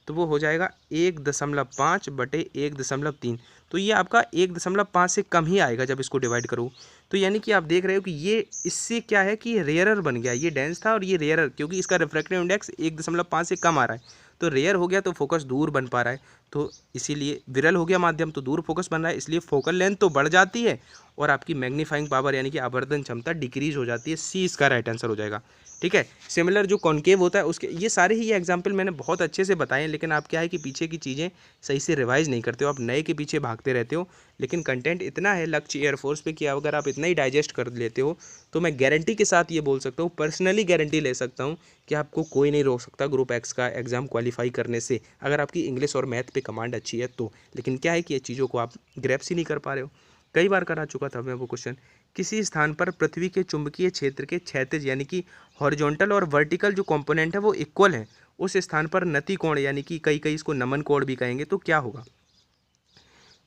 तो वो हो जाएगा 1.5/1.3। तो ये आपका 1.5 से कम ही आएगा जब इसको डिवाइड करो। तो यानी कि आप देख रहे हो कि ये इससे क्या है कि रेयरर बन गया, ये डेंस था और ये रेयरर, क्योंकि इसका रिफ्रैक्टिव इंडेक्स 1.5 से कम आ रहा है, तो रेयर हो गया तो फोकस दूर बन पा रहा है, तो इसीलिए विरल हो गया माध्यम तो दूर फोकस बन रहा है, इसलिए फोकल लेंथ तो बढ़ जाती है और आपकी मैग्नीफाइंग पावर यानी कि आवर्धन क्षमता डिक्रीज हो जाती है। सी इसका राइट आंसर हो जाएगा, ठीक है। सिमिलर जो कॉन्केव होता है उसके, ये सारे ही एग्जाम्पल मैंने बहुत अच्छे से बताए हैं, लेकिन आप क्या है कि पीछे की चीज़ें सही से रिवाइज नहीं करते हो, आप नए के पीछे भागते रहते हो। लेकिन कंटेंट इतना है लक्ष्य एयरफोर्स पे कि अगर आप इतना ही डाइजेस्ट कर लेते हो तो मैं गारंटी के साथ ये बोल सकता हूँ, पर्सनली गारंटी ले सकता हूँ कि आपको कोई नहीं रोक सकता ग्रुप एक्स का एग्ज़ाम क्वालिफाई करने से, अगर आपकी इंग्लिश और मैथ पे कमांड अच्छी है तो। लेकिन क्या है कि ये चीज़ों को आप ग्रैप्स ही नहीं कर पा रहे हो। कई बार करा चुका था मैं वो क्वेश्चन, किसी स्थान पर पृथ्वी के चुंबकीय क्षेत्र के क्षैतिज यानी कि हॉरिजॉन्टल और वर्टिकल जो कंपोनेंट है वो इक्वल है, उस स्थान पर नति कोण यानी कि कई इसको नमन कोण भी कहेंगे, तो क्या होगा।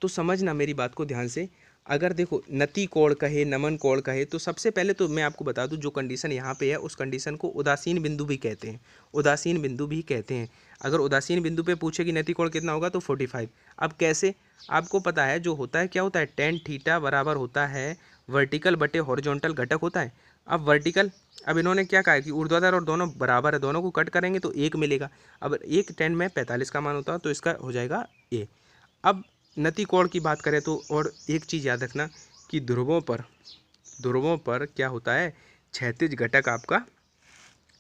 तो समझना मेरी बात को ध्यान से। अगर देखो नति कोण कहे, नमन कोण कहे, तो सबसे पहले तो मैं आपको बता दूं जो कंडीशन यहाँ पे है उस कंडीशन को उदासीन बिंदु भी कहते हैं, उदासीन बिंदु भी कहते हैं। अगर उदासीन बिंदु पे पूछे कि नति कोण कितना होगा तो 45। अब कैसे, आपको पता है जो होता है क्या होता है, टेन थीटा बराबर होता है वर्टिकल बटे हॉरिजॉन्टल घटक होता है। अब वर्टिकल, अब इन्होंने क्या कहा है कि ऊर्ध्वाधर और दोनों बराबर है, दोनों को कट करेंगे तो एक मिलेगा। अब एक टेन में 45 का मान होता है तो इसका हो जाएगा ए। अब नति कोण की बात करें तो, और एक चीज़ याद रखना कि ध्रुवों पर क्या होता है, क्षैतिज घटक आपका,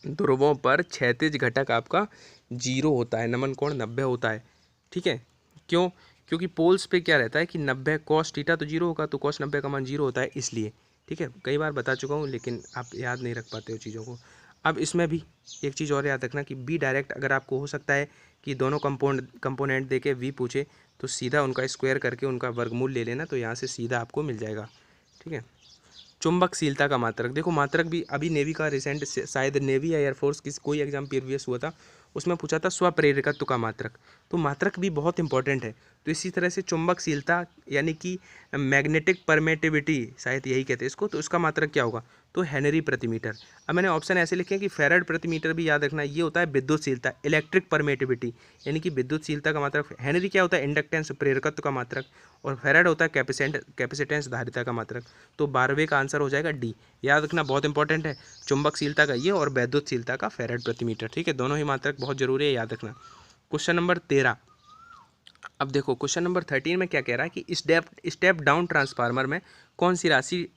ध्रुवों पर क्षैतिज घटक आपका 0 होता है, नमन कोण 90 होता है। ठीक है, क्यों? क्योंकि पोल्स पे क्या रहता है कि 90 कॉस थीटा तो 0 होगा, तो कॉस 90 का मान 0 होता है इसलिए। ठीक है, कई बार बता चुका हूँ लेकिन आप याद नहीं रख पाते हो चीज़ों को। अब इसमें भी एक चीज़ और याद रखना कि बी डायरेक्ट, अगर आपको हो सकता है कि दोनों कंपोनेंट दे के वी पूछे तो सीधा उनका स्क्वायर करके उनका वर्गमूल ले लेना, तो यहाँ से सीधा आपको मिल जाएगा। ठीक है, चुंबकशीलता का मात्रक, देखो मात्रक भी अभी नेवी का रिसेंट शायद नेवी या एयरफोर्स की कोई एग्जाम प्रीवियस हुआ था, उसमें पूछा था स्वप्रेरकत्व का मात्रक, तो मात्रक भी बहुत इंपॉर्टेंट है। तो इसी तरह से चुंबकशीलता यानी कि मैग्नेटिक परमेटिविटी, शायद यही कहते हैं इसको, तो इसका मात्रक क्या होगा, तो हेनरी प्रति मीटर। अब मैंने ऑप्शन ऐसे लिखे हैं कि फैराड प्रति मीटर भी याद रखना, ये होता है विद्युतशीलता, इलेक्ट्रिक परमेटिविटी यानी कि विद्युतशीलता का मात्रक। हेनरी क्या होता है, इंडक्टेंस प्रेरकत्व का मात्रक, और फैराड होता है कैपेसिटेंस धारिता का मात्रक। तो 12वें का आंसर हो जाएगा डी। याद रखना बहुत इंपॉर्टेंट है, चुंबकशीलता का ये और विद्युतशीलता का फैराड प्रति मीटर। ठीक है, दोनों ही मात्रक बहुत जरूरी है, याद रखना। Question number 13। अब देखो क्वेश्चन नंबर 13 में क्या कह रहा है कि स्टेप डाउन ट्रांसफार्मर में कौन सी राशि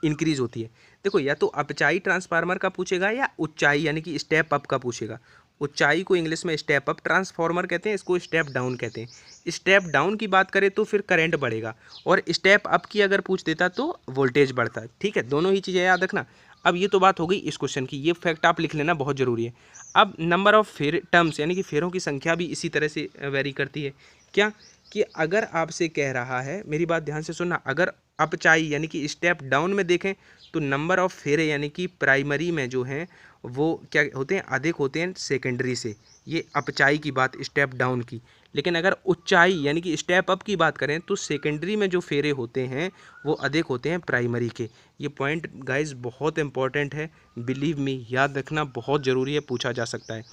इंक्रीज होती है। देखो या तो अपचाई ट्रांसफार्मर का पूछेगा या ऊंचाई यानी कि स्टेप अप का पूछेगा। ऊंचाई को इंग्लिश में स्टेप अप ट्रांसफार्मर कहते हैं, इसको स्टेप डाउन कहते हैं। स्टेप डाउन की बात करें तो फिर करंट बढ़ेगा, और स्टेप अप की अगर पूछ देता तो वोल्टेज बढ़ता है। ठीक है, दोनों ही चीज़ें याद रखना। अब ये तो बात हो गई इस क्वेश्चन की, ये फैक्ट आप लिख लेना, बहुत ज़रूरी है। अब नंबर ऑफ फेर टर्म्स यानी कि फेरों की संख्या भी इसी तरह से वेरी करती है। क्या कि अगर आपसे कह रहा है, मेरी बात ध्यान से सुनना, अगर अपचाई यानी कि स्टेप डाउन में देखें तो नंबर ऑफ फेरे यानी कि प्राइमरी में जो हैं वो क्या होते हैं, अधिक होते हैं सेकेंडरी से। ये अपचाई की बात स्टेप डाउन की। लेकिन अगर ऊंचाई यानी कि स्टेप अप की बात करें तो सेकेंडरी में जो फेरे होते हैं वो अधिक होते हैं प्राइमरी के। ये पॉइंट गाइज बहुत इंपॉर्टेंट है, बिलीव मी, याद रखना बहुत ज़रूरी है, पूछा जा सकता है।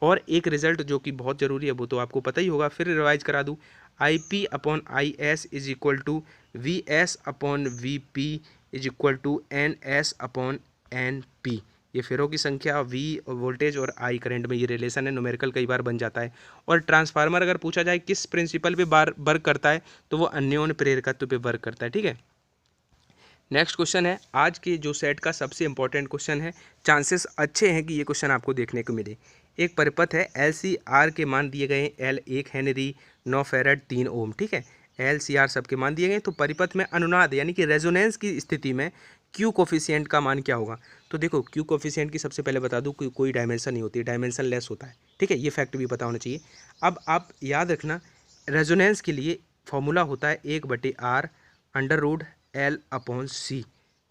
और एक रिजल्ट जो कि बहुत ज़रूरी है वो तो आपको पता ही होगा, फिर रिवाइज करा दूँ। IP/IS is equal to VS/VP is equal to NS/NP। ये फेरों की संख्या, V वोल्टेज और I करंट में ये रिलेशन है, न्यूमेरिकल कई बार बन जाता है। और ट्रांसफार्मर अगर पूछा जाए किस प्रिंसिपल पे वर्क करता है तो वो अन्योन्य प्रेरकत्व पे वर्क करता है। ठीक है, नेक्स्ट क्वेश्चन है आज के जो सेट का सबसे इंपॉर्टेंट क्वेश्चन है, चांसेस अच्छे हैं कि ये क्वेश्चन आपको देखने को मिले। एक परिपथ है, LCR के मान दिए गए हैं, L 1 हेनरी 9 फैराड 3 ओम। ठीक है, LCR सबके मान दिए गए, तो परिपथ में अनुनाद यानी कि रेजोनेंस की स्थिति में Q कोफिशिएंट का मान क्या होगा। तो देखो Q कोफिशिएंट की सबसे पहले बता दूँ कि कोई डायमेंशन नहीं होती, डायमेंशन लेस होता है। ठीक है, ये फैक्ट भी पता होना चाहिए। अब आप याद रखना, रेजोनेंस के लिए फॉर्मूला होता है 1/r √L/C।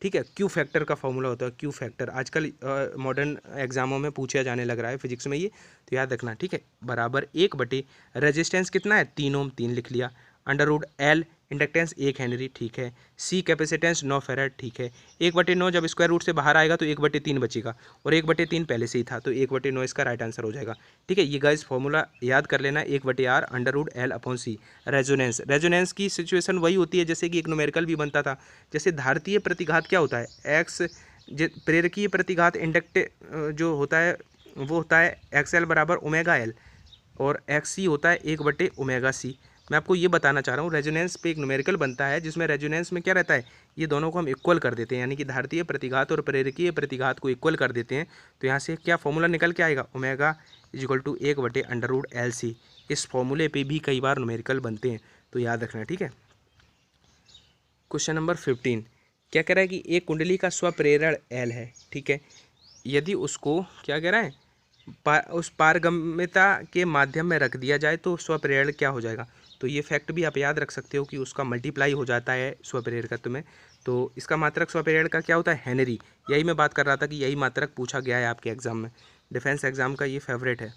ठीक है, क्यू फैक्टर का फॉर्मूला होता है, क्यू फैक्टर आजकल मॉडर्न एग्जामों में पूछा जाने लग रहा है फिजिक्स में ये, तो याद रखना। ठीक है, बराबर 1/, रेजिस्टेंस कितना है 3 ओम, 3 लिख लिया, √L इंडक्टेंस 1 हेनरी। ठीक है, C कैपेसिटेंस 9 फैराड। ठीक है, 1/9 जब स्क्वायर रूट से बाहर आएगा तो 1/3 बचेगा, और 1/3 पहले से ही था, तो 1/9 इसका राइट आंसर हो जाएगा। ठीक है, ये गाइस फॉर्मूला याद कर लेना, 1/r √L/C। रेजोनेंस की सिचुएशन वही होती है जैसे कि एक न्यूमेरिकल भी बनता था, जैसे धारतीय प्रतिघात क्या होता है एक्स, प्रेरकीय प्रतिघात इंडक्ट जो होता है वो होता है XL बराबर ω/L, और XC होता है 1/ω/C। मैं आपको ये बताना चाह रहा हूँ, रेजोनेंस पे एक न्यूमेरिकल बनता है जिसमें रेजोनेंस में क्या रहता है, ये दोनों को हम इक्वल कर देते हैं, यानी कि धारतीय प्रतिघात और प्रेरकीय प्रतिघात को इक्वल कर देते हैं। तो यहाँ से क्या फॉर्मूला निकल के आएगा, ω = 1/√LC। इस फॉर्मूले पे भी कई बार न्यूमेरिकल बनते हैं, तो याद रखना। ठीक है, क्वेश्चन नंबर 15 क्या कह रहा है कि एक कुंडली का स्वप्रेरण L है। ठीक है, यदि उसको क्या कह रहा है, उस पारगम्यता के माध्यम में रख दिया जाए तो स्वप्रेरण क्या हो जाएगा। तो ये फैक्ट भी आप याद रख सकते हो कि उसका मल्टीप्लाई हो जाता है स्वप्रेरकत्व में। तो इसका मात्रक स्वप्रेरण का क्या होता है, हेनरी। यही मैं बात कर रहा था कि यही मात्रक पूछा गया है आपके एग्जाम में, डिफेंस एग्जाम का ये फेवरेट है।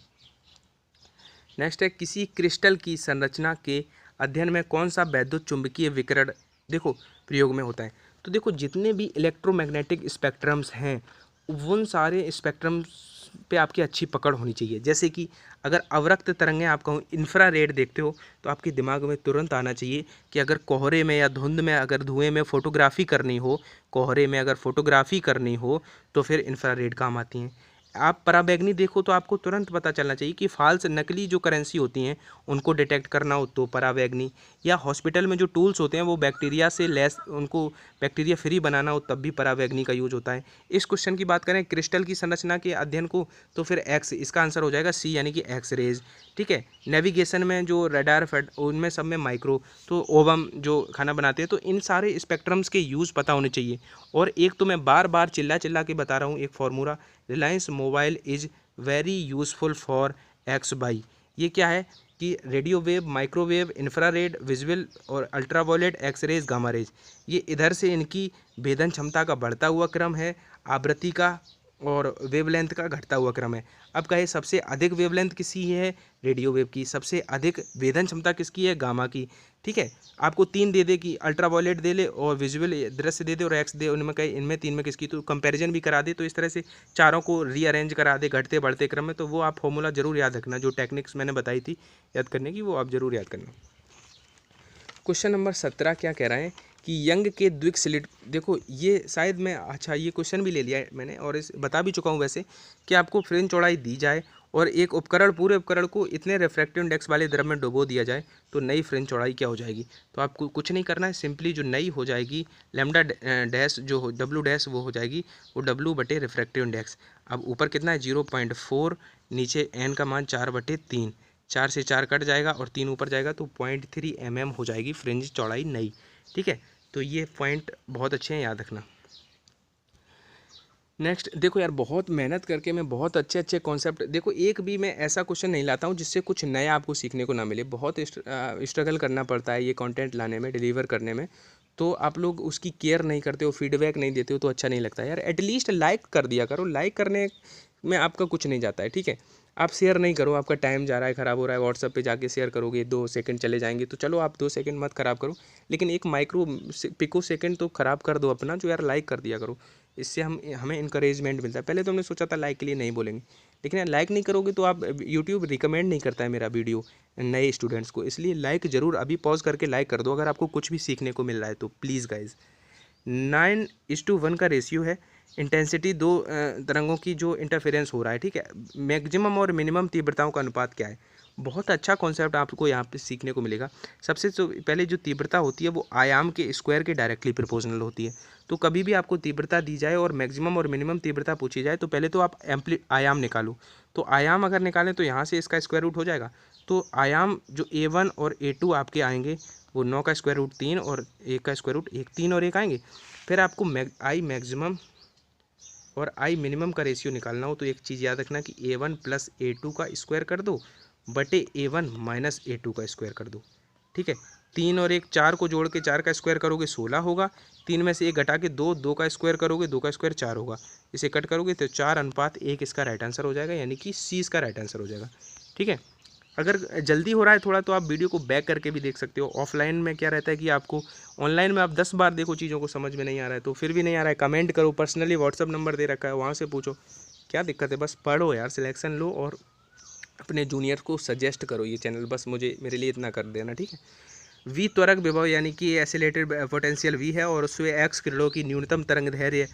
नेक्स्ट है, किसी क्रिस्टल की संरचना के अध्ययन में कौन सा वैद्युत चुंबकीय विकिरण देखो प्रयोग में होता है। तो देखो जितने भी इलेक्ट्रोमैग्नेटिक स्पेक्ट्रम्स हैं उन सारे स्पेक्ट्रम्स पे आपकी अच्छी पकड़ होनी चाहिए। जैसे कि अगर अवरक्त तरंगें आप कहूँ इंफ्रारेड देखते हो तो आपके दिमाग में तुरंत आना चाहिए कि अगर कोहरे में या धुंध में अगर धुएं में फोटोग्राफी करनी हो, कोहरे में अगर फोटोग्राफी करनी हो तो फिर इंफ्रारेड काम आती हैं। आप पराबैंगनी देखो तो आपको तुरंत पता चलना चाहिए कि फाल्स नकली जो करेंसी होती हैं उनको डिटेक्ट करना हो तो पराबैंगनी, या हॉस्पिटल में जो टूल्स होते हैं वो बैक्टीरिया से लेस उनको बैक्टीरिया फ्री बनाना हो तब भी पराबैंगनी का यूज होता है। इस क्वेश्चन की बात करें क्रिस्टल की संरचना के अध्ययन को तो फिर एक्स, इसका आंसर हो जाएगा सी यानी कि एक्स रेज। ठीक है, नेविगेशन में जो रडार फेड उनमें सब में माइक्रो, तो ओवम जो खाना बनाते हैं, तो इन सारे स्पेक्ट्रम्स के यूज़ पता होने चाहिए। और एक तो मैं बार बार चिल्ला चिल्ला के बता रहा हूँ एक formula, Reliance mobile is very useful for x by. ये क्या है कि radio wave, microwave, infrared, visual और अल्ट्रावायलेट, एक्सरेज, गामा रेज, ये इधर से इनकी भेदन क्षमता का बढ़ता हुआ क्रम है, आवृत्ति का और वेवलेंथ का घटता हुआ क्रम है। अब कहे सबसे अधिक वेवलेंथ किसकी है, रेडियो वेव की, सबसे अधिक वेदन क्षमता किसकी है, गामा की। ठीक है, आपको तीन दे दे कि अल्ट्रावायलेट दे ले और विजुअल दृश्य दे दे और एक्स दे, उनमें कहे इनमें तीन में किसकी, तो कंपैरिजन भी करा दे। तो इस तरह से चारों को रीअरेंज करा दे घटते बढ़ते क्रम में। तो वो आप फॉर्मूला जरूर याद रखना, जो टेक्निक्स मैंने बताई थी याद करने की, वो आप जरूर याद करना। क्वेश्चन नंबर 17 क्या कह रहा है कि यंग के द्विक स्लिट, देखो ये शायद मैं, अच्छा ये क्वेश्चन भी ले लिया है मैंने और इस बता भी चुका हूँ वैसे, कि आपको फ्रिंज चौड़ाई दी जाए और एक उपकरण, पूरे उपकरण को इतने रिफ्रैक्टिव इंडेक्स वाले द्रव में डुबो दिया जाए तो नई फ्रिंज चौड़ाई क्या हो जाएगी। तो आपको कुछ नहीं करना है, सिंपली जो नई हो जाएगी लैम्डा डैश जो हो डब्लू डैश वो हो जाएगी वो डब्लू बटे रिफ्रैक्टिव इंडेक्स। अब ऊपर कितना है 0.4, नीचे एन का मान 4/3, 4 से 4 कट जाएगा और 3 ऊपर जाएगा तो 0.3 mm हो जाएगी फ्रिंज चौड़ाई नई। ठीक है, तो ये पॉइंट बहुत अच्छे हैं, याद रखना। नेक्स्ट देखो यार, बहुत मेहनत करके मैं बहुत अच्छे अच्छे कॉन्सेप्ट, देखो एक भी मैं ऐसा क्वेश्चन नहीं लाता हूँ जिससे कुछ नया आपको सीखने को ना मिले। बहुत स्ट्रगल करना पड़ता है ये कंटेंट लाने में, डिलीवर करने में। तो आप लोग उसकी केयर नहीं करते हो, फीडबैक नहीं देते हो तो अच्छा नहीं लगता यार। एटलीस्ट लाइक कर दिया करो, लाइक करने में आपका कुछ नहीं जाता है। ठीक है, आप शेयर नहीं करो, आपका टाइम जा रहा है, ख़राब हो रहा है, व्हाट्सअप पे जाके शेयर करोगे 2 सेकंड चले जाएंगे, तो चलो आप 2 सेकंड मत ख़राब करो, लेकिन एक माइक्रो पिको सेकंड तो ख़राब कर दो अपना, जो यार लाइक कर दिया करो। इससे हमें इंकरेजमेंट मिलता है। पहले तो हमने सोचा था लाइक के लिए नहीं बोलेंगे, लेकिन यार लाइक नहीं करोगे तो आप, यूट्यूब रिकमेंड नहीं करता है मेरा वीडियो नए स्टूडेंट्स को, इसलिए लाइक ज़रूर अभी पॉज करके लाइक कर दो अगर आपको कुछ भी सीखने को मिल रहा है तो प्लीज़ गाइज। 9:1 का रेशियो है, इंटेंसिटी दो तरंगों की जो इंटरफेरेंस हो रहा है। ठीक है, मैक्सिमम और मिनिमम तीव्रताओं का अनुपात क्या है। बहुत अच्छा कॉन्सेप्ट आपको यहाँ पे सीखने को मिलेगा। सबसे तो पहले जो तीव्रता होती है वो आयाम के स्क्वायर के डायरेक्टली प्रोपोर्शनल होती है। तो कभी भी आपको तीव्रता दी जाए और मैक्सिमम और मिनिमम तीव्रता पूछी जाए तो पहले तो आप आयाम निकालो। तो आयाम अगर निकालें तो यहाँ से इसका स्क्वायर रूट हो जाएगा। तो आयाम जो A1 और A2 आपके आएंगे वो 9 का स्क्वायर रूट 3 और 1 का स्क्वायर रूट 1, 3 और 1 आएंगे। फिर आपको आई मैक्सिमम और आई मिनिमम का रेशियो निकालना हो तो एक चीज़ याद रखना कि A1 + A2 का स्क्वायर कर दो बटे A1 - A2 का स्क्वायर कर दो। ठीक है, 3 और 1 4 को जोड़ के 4 का स्क्वायर करोगे 16 होगा, 3 में से 1 घटा के 2, 2 का स्क्वायर करोगे 2 का स्क्वायर 4 होगा, इसे कट करोगे तो 4:1 इसका राइट आंसर हो जाएगा, यानी कि सी इसका राइट आंसर हो जाएगा। ठीक है, अगर जल्दी हो रहा है थोड़ा तो आप वीडियो को बैक करके भी देख सकते हो। ऑफलाइन में क्या रहता है कि आपको, ऑनलाइन में आप 10 बार देखो चीज़ों को समझ में नहीं आ रहा है तो फिर भी नहीं आ रहा है, कमेंट करो, पर्सनली व्हाट्सअप नंबर दे रखा है वहाँ से पूछो, क्या दिक्कत है, बस पढ़ो यार, सिलेक्शन लो और अपने जूनियर को सजेस्ट करो ये चैनल, बस मुझे मेरे लिए इतना कर देना। ठीक है, वी त्वरक विभव यानी कि एसिलेटेड पोटेंशियल वी है और उसमें एक्स किरणों की न्यूनतम तरंग दैर्घ्य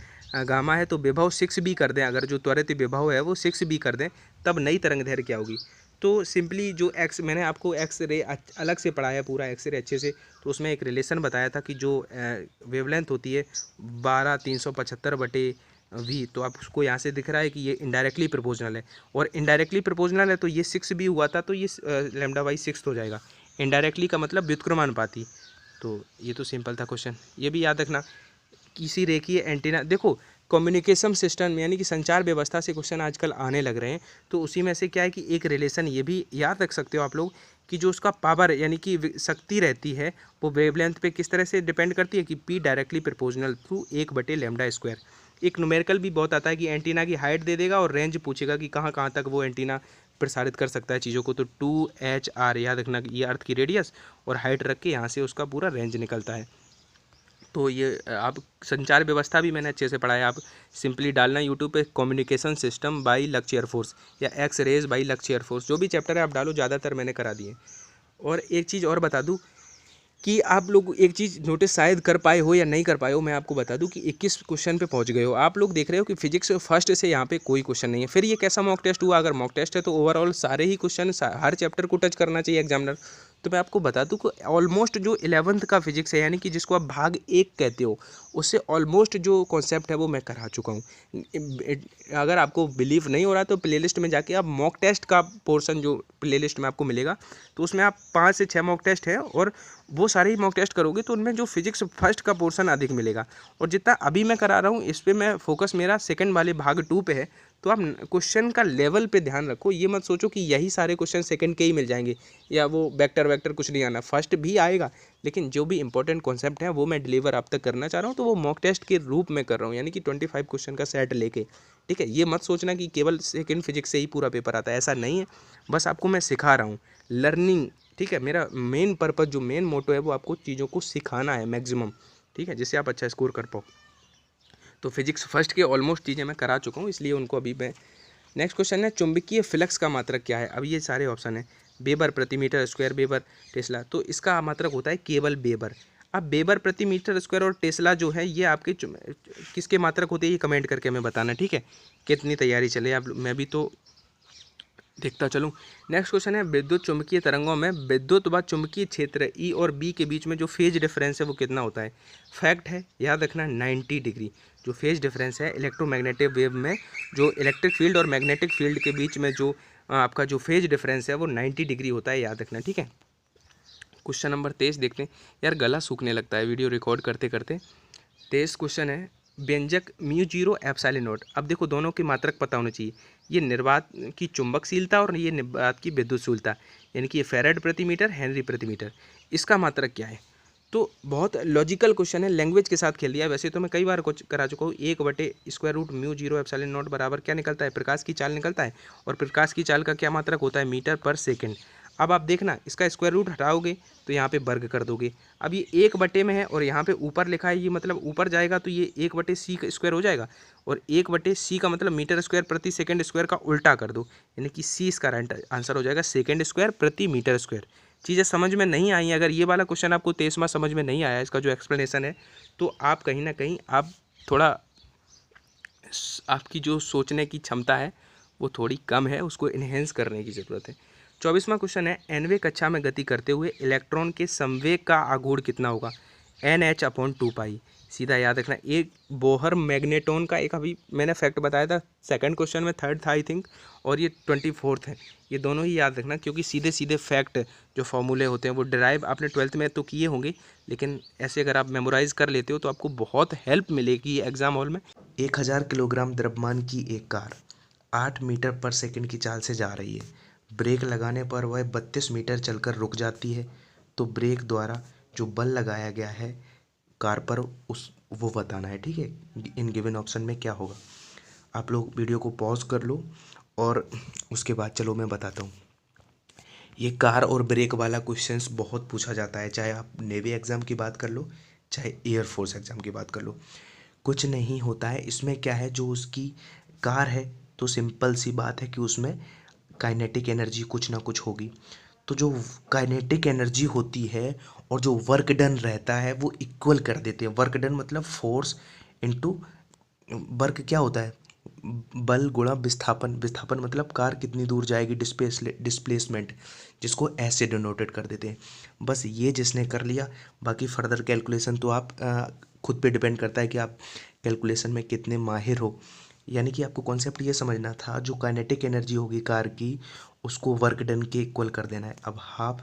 गामा है, तो विभव 6b कर दें, अगर जो त्वरित विभव है वो 6b कर दें तब नई तरंग दैर्घ्य क्या होगी। तो सिंपली जो एक्स, मैंने आपको एक्स रे अलग से पढ़ाया पूरा एक्स रे अच्छे से, तो उसमें एक रिलेशन बताया था कि जो वेवलेंथ होती है 12,375/v, तो आप उसको यहाँ से दिख रहा है कि ये इनडायरेक्टली प्रोपोर्शनल है और इनडायरेक्टली प्रोपोर्शनल है तो ये 6b हुआ था तो ये λ/6 हो जाएगा। इनडायरेक्टली का मतलब व्युत्क्रमानुपाती। तो ये तो सिंपल था क्वेश्चन, ये भी याद रखना। किसी रेखीय एंटीना, देखो कम्युनिकेशन सिस्टम यानी कि संचार व्यवस्था से क्वेश्चन आजकल आने लग रहे हैं, तो उसी में से क्या है कि एक रिलेशन ये भी याद रख सकते हो आप लोग कि जो उसका पावर यानी कि शक्ति रहती है वो वेवलेंथ पे किस तरह से डिपेंड करती है कि P डायरेक्टली प्रोपोर्शनल टू 1/λ²। एक न्यूमेरिकल भी बहुत आता है कि एंटीना की हाइट दे देगा और रेंज पूछेगा कि कहाँ कहाँ तक वो एंटीना प्रसारित कर सकता है चीज़ों को। तो 2HR याद रखना, ये अर्थ की रेडियस और हाइट रख के यहाँ से उसका पूरा रेंज निकलता है। तो ये आप संचार व्यवस्था भी मैंने अच्छे से पढ़ाया। आप सिंपली डालना यूट्यूब पे कम्युनिकेशन सिस्टम बाई लक्ष्य एयरफोर्स या एक्स रेज बाई लक्ष्य एयरफोर्स, जो भी चैप्टर है आप डालो, ज़्यादातर मैंने करा दिए। और एक चीज़ और बता दूं कि आप लोग एक चीज़ नोटिस शायद कर पाए हो या नहीं कर पाए हो, मैं आपको बता दूं कि 21 क्वेश्चन पे पहुंच गए हो आप लोग। देख रहे हो कि फिजिक्स फर्स्ट से यहाँ पे कोई क्वेश्चन नहीं है। फिर ये कैसा मॉक टेस्ट हुआ? अगर मॉक टेस्ट है तो ओवरऑल सारे ही क्वेश्चन हर चैप्टर को टच करना चाहिए एग्जामिनर। तो मैं आपको बता दूं कि ऑलमोस्ट जो 11th का फिजिक्स है, यानी कि जिसको आप भाग 1 कहते हो, उससे ऑलमोस्ट जो कॉन्सेप्ट है वो मैं करा चुका हूँ। अगर आपको बिलीव नहीं हो रहा तो प्लेलिस्ट में जाके आप मॉक टेस्ट का पोर्शन जो प्लेलिस्ट में आपको मिलेगा, तो उसमें आप 5 से 6 मॉक टेस्ट है और वो सारे ही मॉक टेस्ट करोगे तो उनमें जो फिजिक्स फर्स्ट का पोर्शन अधिक मिलेगा। और जितना अभी मैं करा रहा हूँ इस पर मैं फोकस मेरा सेकंड वाले भाग 2 पे है। तो आप क्वेश्चन का लेवल पे ध्यान रखो, ये मत सोचो कि यही सारे क्वेश्चन सेकंड के ही मिल जाएंगे या वो वेक्टर वेक्टर कुछ नहीं आना, फर्स्ट भी आएगा, लेकिन जो भी इंपॉर्टेंट कॉन्सेप्ट है वो मैं डिलीवर आप तक करना चाह रहा हूँ। तो वो मॉक टेस्ट के रूप में कर रहा हूँ, यानी कि 25 क्वेश्चन का सेट लेके। ठीक है, ये मत सोचना कि केवल सेकंड फिजिक्स से ही पूरा पेपर आता है, ऐसा नहीं है। बस आपको मैं सिखा रहा हूँ लर्निंग। ठीक है, मेरा मेन पर्पज़ जो मेन मोटो है वो आपको चीज़ों को सिखाना है मैक्सिमम, ठीक है, जिससे आप अच्छा स्कोर कर पाओ। तो फिजिक्स फर्स्ट के ऑलमोस्ट चीज़ें मैं करा चुका हूँ, इसलिए उनको अभी मैं। नेक्स्ट क्वेश्चन है चुंबकीय फ्लक्स का मात्रक क्या है? अब ये सारे ऑप्शन है, वेबर प्रति मीटर स्क्वायर, वेबर, टेस्ला। तो इसका मात्रक होता है केवल वेबर। अब वेबर प्रति मीटर स्क्वायर और टेस्ला जो है ये आपके किसके मात्रक होते हैं, ये कमेंट करके हमें बताना। ठीक है, कितनी तैयारी चले आप, मैं भी तो देखता चलूँ। नेक्स्ट क्वेश्चन है विद्युत चुंबकीय तरंगों में विद्युत व चुंबकीय क्षेत्र ई और बी के बीच में जो फेज डिफरेंस है वो कितना होता है? फैक्ट है, याद रखना 90 डिग्री। जो फेज डिफरेंस है इलेक्ट्रोमैग्नेटिक वेव में, जो इलेक्ट्रिक फील्ड और मैग्नेटिक फील्ड के बीच में जो आपका जो फेज डिफरेंस है वो 90 डिग्री होता है, याद रखना। ठीक है, क्वेश्चन नंबर 23 देखते हैं। यार गला सूखने लगता है वीडियो रिकॉर्ड करते करते। 23 क्वेश्चन है व्यंजक म्यू जीरो एप्सिलॉन नॉट। अब देखो दोनों की मात्रक पता होनी चाहिए। ये निर्वात की चुंबकशीलता और ये निर्वात की विद्युतशीलता, यानी कि ये फैराड प्रति मीटर, हेनरी प्रति मीटर, इसका मात्रक क्या है? तो बहुत लॉजिकल क्वेश्चन है, लैंग्वेज के साथ खेल दिया। वैसे तो मैं कई बार कुछ करा चुका हूँ। 1/√μ 0 एप्सिलॉन नॉट बराबर क्या निकलता है? प्रकाश की चाल निकलता है। और प्रकाश की चाल का क्या मात्रक होता है? मीटर पर सेकेंड। अब आप देखना इसका स्क्वायर रूट हटाओगे तो यहाँ पे वर्ग कर दोगे। अब ये 1 में है और यहाँ पे ऊपर लिखा है, ये मतलब ऊपर जाएगा तो ये 1/c का स्क्वायर हो जाएगा, और 1/c का मतलब मीटर स्क्वायर प्रति सेकेंड स्क्वायर का उल्टा कर दो, यानी कि c इसका राइट आंसर हो जाएगा सेकेंड स्क्वायर प्रति मीटर स्क्वायर। चीज़ें समझ में नहीं आई? अगर ये वाला क्वेश्चन आपको 23वां समझ में नहीं आया, इसका जो एक्सप्लेनेशन है, तो आप कहीं ना कहीं आप थोड़ा, आपकी जो सोचने की क्षमता है वो थोड़ी कम है, उसको इन्हेंस करने की ज़रूरत है। 24वां क्वेश्चन है nवें कक्षा में गति करते हुए इलेक्ट्रॉन के संवेग का आघूर्ण कितना होगा? NH/2π। सीधा याद रखना। एक बोहर मैग्नेटॉन का एक अभी मैंने फैक्ट बताया था, सेकंड क्वेश्चन में, थर्ड था आई थिंक, और ये 24th है। ये दोनों ही याद रखना, क्योंकि सीधे सीधे फैक्ट जो फॉर्मूले होते हैं वो डिराइव आपने 12th में तो किए होंगे, लेकिन ऐसे अगर आप मेमोराइज कर लेते हो तो आपको बहुत हेल्प मिलेगी एग्जाम हॉल में। 1000 किलोग्राम द्रव्यमान की एक कार 8 मीटर पर सेकंड की चाल से जा रही है। ब्रेक लगाने पर वह 32 मीटर चलकर रुक जाती है। तो ब्रेक द्वारा जो बल लगाया गया है कार पर वो बताना है। ठीक है, इन गिवन ऑप्शन में क्या होगा? आप लोग वीडियो को पॉज कर लो और उसके बाद चलो मैं बताता हूँ। ये कार और ब्रेक वाला क्वेश्चंस बहुत पूछा जाता है, चाहे आप नेवी एग्ज़ाम की बात कर लो, चाहे एयरफोर्स एग्ज़ाम की बात कर लो। कुछ नहीं होता है इसमें। क्या है, जो उसकी कार है तो सिंपल सी बात है कि उसमें काइनेटिक एनर्जी कुछ ना कुछ होगी। तो जो काइनेटिक एनर्जी होती है और जो वर्क डन रहता है वो इक्वल कर देते हैं। वर्क डन मतलब फोर्स इनटू वर्क क्या होता है? बल गुणा विस्थापन। विस्थापन मतलब कार कितनी दूर जाएगी, डिस्प्लेसमेंट, जिसको ऐसे डिनोटेड कर देते हैं। बस ये जिसने कर लिया, बाकी फर्दर कैलकुलेशन तो आप खुद पे डिपेंड करता है कि आप कैलकुलेशन में कितने माहिर हो। यानी कि आपको कॉन्सेप्ट ये समझना था, जो काइनेटिक एनर्जी होगी कार की उसको वर्क डन के इक्वल कर देना है। अब हाफ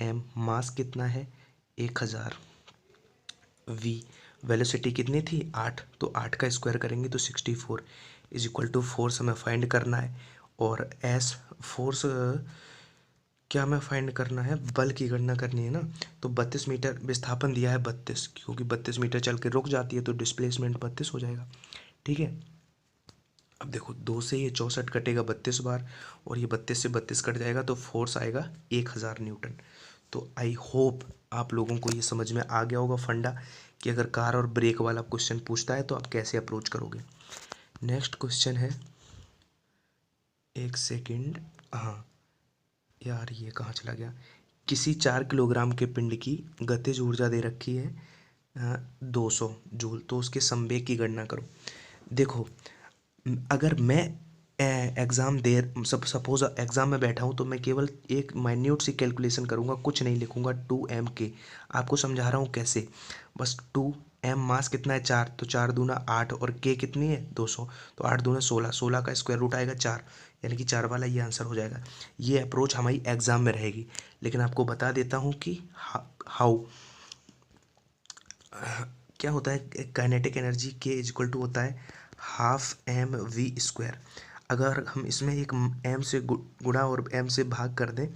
एम, मास कितना है 1000, वी वेलोसिटी कितनी थी 8, तो 8 का स्क्वायर करेंगे तो 64 इज इक्वल टू फोर्स हमें फाइंड करना है। और एस फोर्स क्या हमें फाइंड करना है? बल की गणना करनी है ना। तो 32 मीटर विस्थापन दिया है 32, क्योंकि 32 मीटर चल के रुक जाती है तो डिस्प्लेसमेंट 32 हो जाएगा। ठीक है, अब देखो 2 से ये 64 कटेगा 32 बार, और ये 32 से 32 कट जाएगा तो फोर्स आएगा 1000 न्यूटन। तो आई होप आप लोगों को ये समझ में आ गया होगा फंडा कि अगर कार और ब्रेक वाला क्वेश्चन पूछता है तो आप कैसे अप्रोच करोगे। नेक्स्ट क्वेश्चन है, एक सेकंड, हाँ यार ये कहाँ चला गया। किसी 4 किलोग्राम के पिंड की गतिज ऊर्जा दे रखी है 200 जूल, तो उसके संवेग की गणना करो। देखो अगर मैं एग्ज़ाम दे सब सपोज एग्ज़ाम में बैठा हूँ तो मैं केवल एक माइन्यूट सी कैलकुलेशन करूँगा, कुछ नहीं लिखूँगा। 2m के आपको समझा रहा हूँ कैसे, बस 2m मास कितना है 4, तो 4 दूना 8, और k कितनी है 200, तो 8 दूना 16, 16 का स्क्वायर रूट आएगा 4, यानी कि 4 वाला ये आंसर हो जाएगा। ये अप्रोच हमारी एग्ज़ाम में रहेगी। लेकिन आपको बता देता हूँ कि हाउ क्या होता है। काइनेटिक एनर्जी के इक्वल टू होता है हाफ एम वी स्क्वायर। अगर हम इसमें एक एम से गुणा और एम से भाग कर दें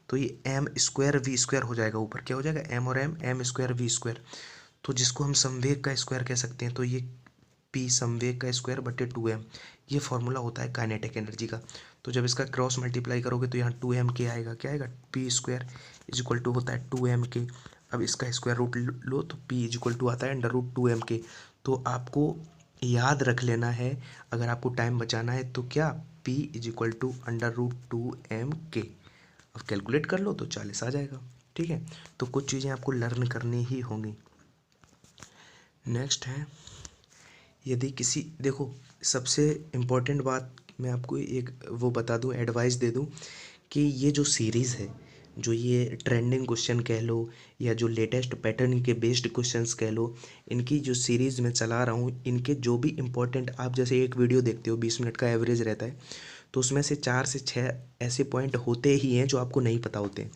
तो ये एम स्क्वायर वी स्क्वायर हो जाएगा, ऊपर क्या हो जाएगा एम और एम स्क्वायर वी स्क्वायर, तो जिसको हम संवेग का स्क्वायर कह सकते हैं। तो ये पी संवेग का स्क्वायर बटे 2m, ये फॉर्मूला होता है काइनेटिक एनर्जी का। तो जब इसका क्रॉस मल्टीप्लाई करोगे तो यहाँ 2m के आएगा, क्या आएगा P square is equal to होता है 2m के। अब इसका स्क्वायर रूट लो तो p इज इक्वल टू आता है अंडर रूट 2m के। तो आपको याद रख लेना है, अगर आपको टाइम बचाना है तो क्या p is equal to under root 2m के। अब कैलकुलेट कर लो तो 40 आ जाएगा। ठीक है, तो कुछ चीज़ें आपको लर्न करनी ही होंगी। नेक्स्ट है, यदि किसी देखो सबसे इम्पोर्टेंट बात मैं आपको एक वो बता दूं, एडवाइस दे दूं कि ये जो सीरीज़ है, जो ये ट्रेंडिंग क्वेश्चन कह लो या जो लेटेस्ट पैटर्न के बेस्ड क्वेश्चंस कह लो, इनकी जो सीरीज़ मैं चला रहा हूँ, इनके जो भी इम्पोर्टेंट, आप जैसे एक वीडियो देखते हो 20 मिनट का एवरेज रहता है, तो उसमें से 4 से 6 ऐसे पॉइंट होते ही हैं जो आपको नहीं पता होते हैं।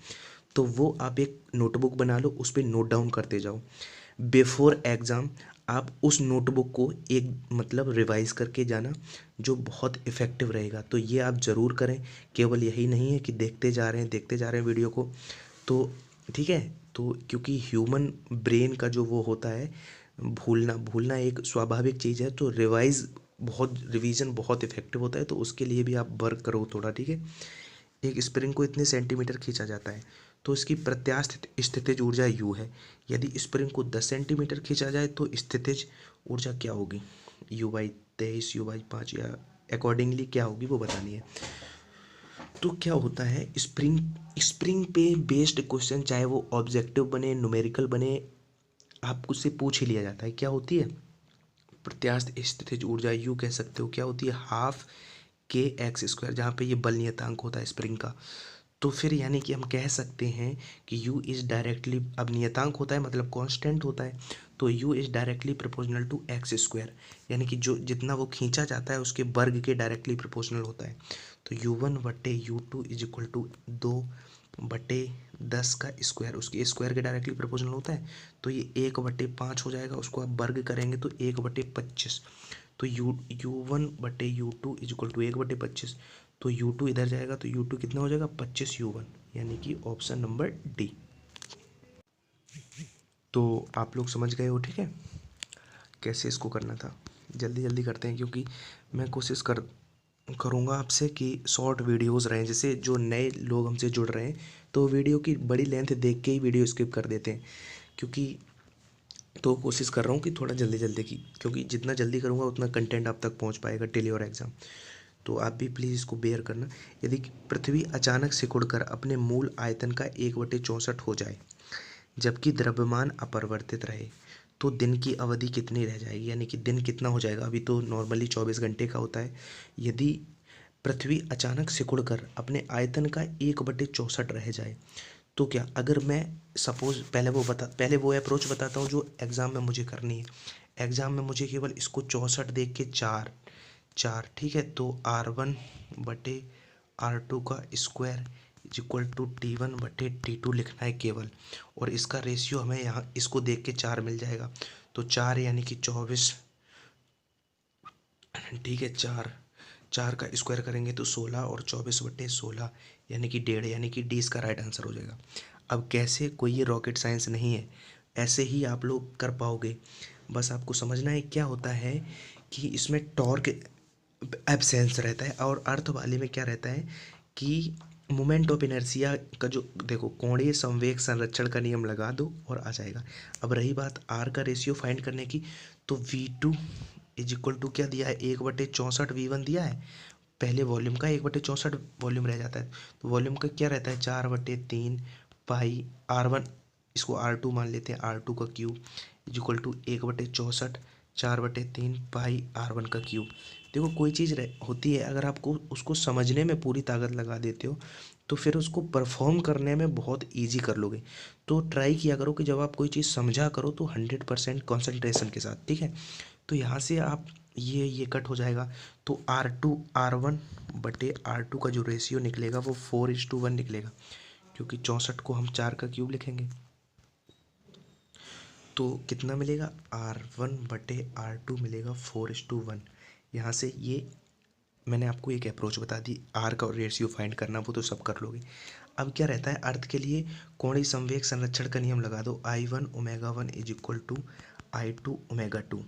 तो वो आप एक नोटबुक बना लो, उस पर नोट डाउन करते जाओ। बिफोर एग्ज़ाम आप उस नोटबुक को एक मतलब रिवाइज करके जाना, जो बहुत इफ़ेक्टिव रहेगा। तो ये आप ज़रूर करें, केवल यही नहीं है कि देखते जा रहे हैं वीडियो को, तो ठीक है। तो क्योंकि ह्यूमन ब्रेन का जो वो होता है, भूलना भूलना एक स्वाभाविक चीज़ है, तो रिवीजन बहुत इफेक्टिव होता है। तो उसके लिए भी आप वर्क करो थोड़ा, ठीक है। एक स्प्रिंग को इतने सेंटीमीटर खींचा जाता है, तो इसकी प्रत्यास्थ स्थितिज ऊर्जा यू है। यदि स्प्रिंग को 10 सेंटीमीटर खींचा जाए तो स्थितिज ऊर्जा क्या होगी, U/23, U/5, या अकॉर्डिंगली क्या होगी वो बतानी है। तो क्या होता है, स्प्रिंग स्प्रिंग पे बेस्ड क्वेश्चन, चाहे वो ऑब्जेक्टिव बने न्यूमेरिकल बने, आपको उससे पूछ ही लिया जाता है। क्या होती है प्रत्यास्थ स्थितिज ऊर्जा, यू कह सकते हो, क्या होती है हाफ kx², जहाँ पे ये बल नियतांक होता है स्प्रिंग का। तो फिर यानी कि हम कह सकते हैं कि u इज़ डायरेक्टली, अब नियतांक होता है मतलब कांस्टेंट होता है, तो u is directly proportional to x², यानी कि जो जितना वो खींचा जाता है उसके वर्ग के डायरेक्टली प्रोपोर्शनल होता है। तो u1/u2 इज इक्वल टू 2/10 का स्क्वायर, उसके स्क्वायर के डायरेक्टली प्रोपोर्शनल होता है। तो ये 1/5 हो जाएगा, उसको आप वर्ग करेंगे तो 1/25। तो u1/u2 इज इक्वल टू 1/25। तो u2 इधर जाएगा तो u2 कितना हो जाएगा 25u1, यानी कि ऑप्शन नंबर डी। तो आप लोग समझ गए हो, ठीक है, कैसे इसको करना था। जल्दी जल्दी करते हैं, क्योंकि मैं कोशिश करूँगा आपसे कि शॉर्ट वीडियोस रहें, जैसे जो नए लोग हमसे जुड़ रहे हैं तो वीडियो की बड़ी लेंथ देख के ही वीडियो स्किप कर देते हैं, क्योंकि तो कोशिश कर रहा हूँ कि थोड़ा जल्दी जल्दी की, क्योंकि जितना जल्दी करूँगा उतना कंटेंट आप तक पहुँच पाएगा टिल योर एग्ज़ाम। तो आप भी प्लीज़ इसको बेयर करना। यदि पृथ्वी अचानक सिकुड़कर अपने मूल आयतन का 1/64 हो जाए, जबकि द्रव्यमान अपरिवर्तित रहे, तो दिन की अवधि कितनी रह जाएगी, यानी कि दिन कितना हो जाएगा। अभी तो नॉर्मली 24 घंटे का होता है। यदि पृथ्वी अचानक सिकुड़कर अपने आयतन का 1/64 रह जाए, तो क्या, अगर मैं सपोज पहले वो अप्रोच बताता हूँ जो एग्ज़ाम में मुझे करनी है। एग्ज़ाम में मुझे केवल इसको 64 देख के चार चार, ठीक है, तो R1/R2 का square is equal to T1/T2 लिखना है केवल, और इसका रेशियो हमें यहाँ इसको देख के 4 मिल जाएगा। तो 4 यानी कि 24, ठीक है, 4 का स्क्वायर करेंगे तो 16, और 24/16 यानी कि 1.5, यानी कि डी इसका राइट आंसर हो जाएगा। अब कैसे, कोई ये रॉकेट साइंस नहीं है, ऐसे ही आप लोग कर पाओगे। बस आपको समझना है क्या होता है कि इसमें टॉर्क एब्सेंस रहता है। और अर्थ वाले में क्या रहता है कि मोमेंट ऑफ इनर्शिया का जो देखो, कोणीय संवेग संरक्षण का नियम लगा दो और आ जाएगा। अब रही बात आर का रेशियो फाइंड करने की, तो V2 इज इक्वल टू क्या दिया है, 1/64 V1 दिया है। पहले वॉल्यूम का 1/64 वॉल्यूम रह जाता है, तो वॉल्यूम का क्या रहता है 4/3 पाई R1, इसको R2 मान लेते हैं, R2 का cube is equal to 1/64 4/3 pi R1 का क्यूब। देखो कोई चीज़ होती है, अगर आपको उसको समझने में पूरी ताकत लगा देते हो तो फिर उसको परफॉर्म करने में बहुत ईजी कर लोगे। तो ट्राई किया करो कि जब आप कोई चीज़ समझा करो तो 100% कॉन्सेंट्रेशन के साथ, ठीक है। तो यहाँ से आप ये कट हो जाएगा, तो R2 का जो रेशियो निकलेगा वो 4:1 निकलेगा, क्योंकि 64 को हम 4 का क्यूब लिखेंगे। तो कितना मिलेगा, R1/R2 मिलेगा 4:1। यहाँ से ये मैंने आपको एक अप्रोच बता दी, आर का रेशियो फाइंड करना, वो तो सब कर लोगे। अब क्या रहता है अर्थ के लिए, कोणीय संवेग संरक्षण का नियम लगा दो, I1 ω1 is equal to I2 ω2।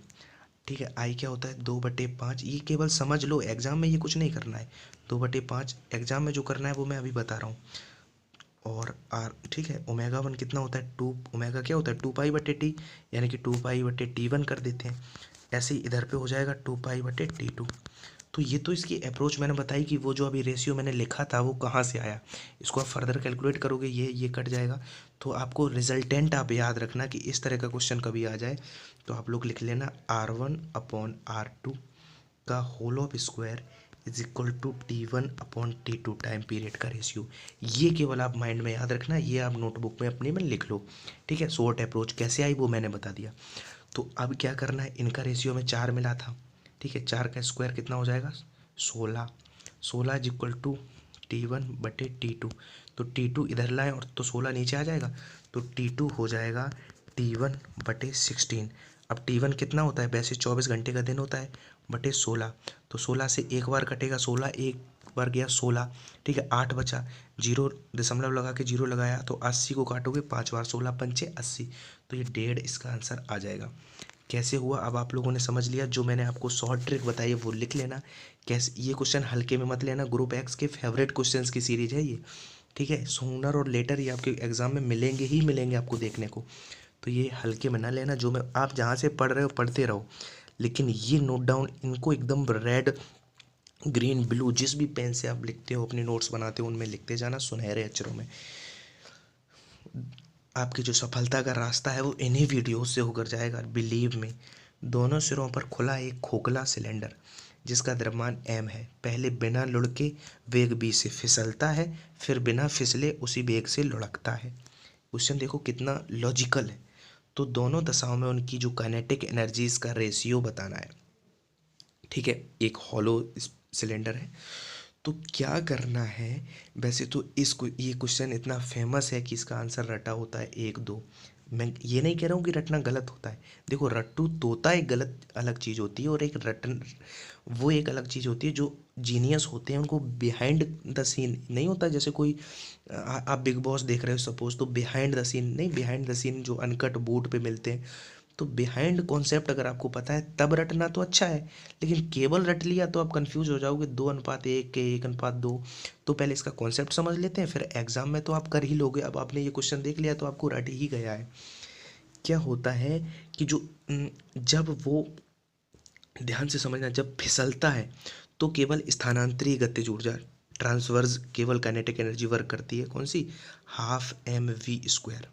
ठीक है, आई क्या होता है 2/5, ये केवल समझ लो, एग्जाम में ये कुछ नहीं करना है। 2/5 एग्जाम में जो करना है वो मैं अभी बता रहा हूँ। और आर, ठीक है, ω1 कितना होता है 2, ओमेगा क्या होता है 2π/t, यानी कि 2π/t1 कर देते हैं। ऐसे ही इधर पे हो जाएगा 2π/t2। तो ये तो इसकी अप्रोच मैंने बताई कि वो जो अभी रेशियो मैंने लिखा था वो कहाँ से आया। इसको आप फर्दर कैलकुलेट करोगे, ये कट जाएगा। तो आपको रिजल्टेंट आप याद रखना कि इस तरह का क्वेश्चन कभी आ जाए तो आप लोग लिख लेना R1/R2 का whole of square is equal to T1/T2 time period का रेशियो। ये केवल आप माइंड में याद रखना, ये आप नोटबुक में अपने में लिख लो, ठीक है। शॉर्ट अप्रोच कैसे आई वो मैंने बता दिया। तो अब क्या करना है, इनका रेशियो में 4 मिला था, ठीक है, 4 का स्क्वायर कितना हो जाएगा 16। 16 इज इक्वल टू T1/T2। तो T2 इधर लाएं और तो 16 नीचे आ जाएगा, तो T2 हो जाएगा T1/16। अब T1 कितना होता है, वैसे 24 घंटे का दिन होता है, बटे 16। तो 16 से एक बार कटेगा, 16 एक बार गया 16, ठीक है, 8 बचा, जीरो दशमलव लगा के जीरो लगाया, तो 80 को काटोगे 5 बार, 16×5 = 80। तो ये 1.5 इसका आंसर आ जाएगा। कैसे हुआ अब आप लोगों ने समझ लिया, जो मैंने आपको शॉर्ट ट्रिक बताई है वो लिख लेना। कैसे, ये क्वेश्चन हल्के में मत लेना, ग्रुप एक्स के फेवरेट क्वेश्चंस की सीरीज है ये, ठीक है। सूनर और लेटर ये आपके एग्जाम में मिलेंगे ही मिलेंगे आपको देखने को, तो ये हल्के में ना लेना। जो मैं आप जहाँ से पढ़ रहे हो पढ़ते रहो, लेकिन ये नोट डाउन, इनको एकदम रेड ग्रीन ब्लू जिस भी पेन से आप लिखते हो अपने नोट्स बनाते हो उनमें लिखते जाना सुनहरे अक्षरों में। आपकी जो सफलता का रास्ता है वो इन्हीं वीडियो से होकर जाएगा, बिलीव में। दोनों सिरों पर खुला एक खोखला सिलेंडर जिसका द्रव्यमान m है, पहले बिना लुढ़के वेग b से फिसलता है, फिर बिना फिसले उसी वेग से लुढ़कता है। क्वेश्चन देखो कितना लॉजिकल है। तो दोनों दशाओं में उनकी जो काइनेटिक एनर्जीज का रेशियो बताना है, ठीक है। एक हॉलो सिलेंडर है, तो क्या करना है, वैसे तो इसको ये क्वेश्चन इतना फेमस है कि इसका आंसर रटा होता है 1 2। मैं ये नहीं कह रहा हूँ कि रटना गलत होता है, देखो रट्टू तोता एक गलत अलग चीज़ होती है, और एक रटन वो एक अलग चीज़ होती है। जो जीनियस होते हैं उनको बिहाइंड द सीन नहीं होता, जैसे कोई आप बिग बॉस देख रहे हो सपोज, तो बिहाइंड द सीन नहीं, बिहाइंड द सीन जो अनकट बूट पे मिलते हैं, तो बिहाइंड कॉन्सेप्ट अगर आपको पता है तब रटना तो अच्छा है। लेकिन केवल रट लिया तो आप कंफ्यूज हो जाओगे, 2:1 के 1:2। तो पहले इसका कॉन्सेप्ट समझ लेते हैं, फिर एग्जाम में तो आप कर ही लोगे। अब आपने ये क्वेश्चन देख लिया तो आपको रट ही गया है। क्या होता है कि जो जब वो, ध्यान से समझना, जब फिसलता है तो केवल स्थानांतरी गतिज ऊर्जा, ट्रांसवर्स केवल काइनेटिक एनर्जी वर्क करती है, कौन सी, 12mv²।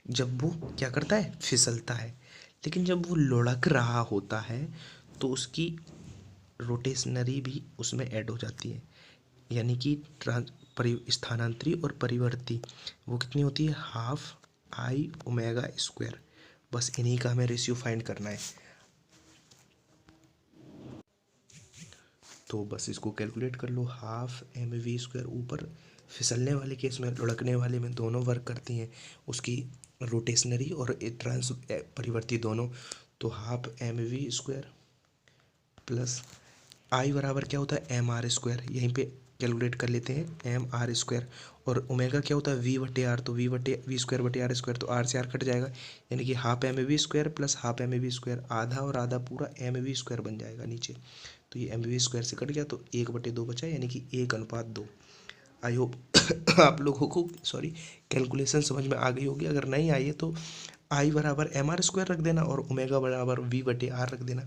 जब वो क्या करता है फिसलता है, लेकिन जब वो लुढ़क रहा होता है तो उसकी रोटेशनरी भी उसमें ऐड हो जाती है, यानी कि स्थानांतरी और परिवर्ती, वो कितनी होती है 12I⍵²। बस इन्हीं का हमें रेशियो फाइंड करना है। तो बस इसको कैलकुलेट कर लो, 12mv²। ऊपर फिसलने वाले केस में, लुढ़कने वाले में दोनों वर्क करती हैं, उसकी रोटेशनरी और ट्रांस परिवर्ती दोनों। तो 12mv² प्लस आई बराबर क्या होता है mr², यहीं पे कैलकुलेट कर लेते हैं एम आर स्क्वायर, और ओमेगा क्या होता है वी बटे आर, तो वी स्क्वायर बटे आर स्क्वायर, तो आर से आर कट जाएगा, यानी कि half M V square plus half M V square, आधा और आधा पूरा एम वी स्क्वायर बन जाएगा नीचे। तो ये एम वी स्क्वायर से कट गया तो 1/2 बचा, यानी कि 1:2। आई होप आप लोगों को कैलकुलेशन समझ में आ गई होगी। अगर नहीं आई है तो आई बराबर एम आर स्क्वायर रख देना और ओमेगा बराबर वी बटे आर रख देना,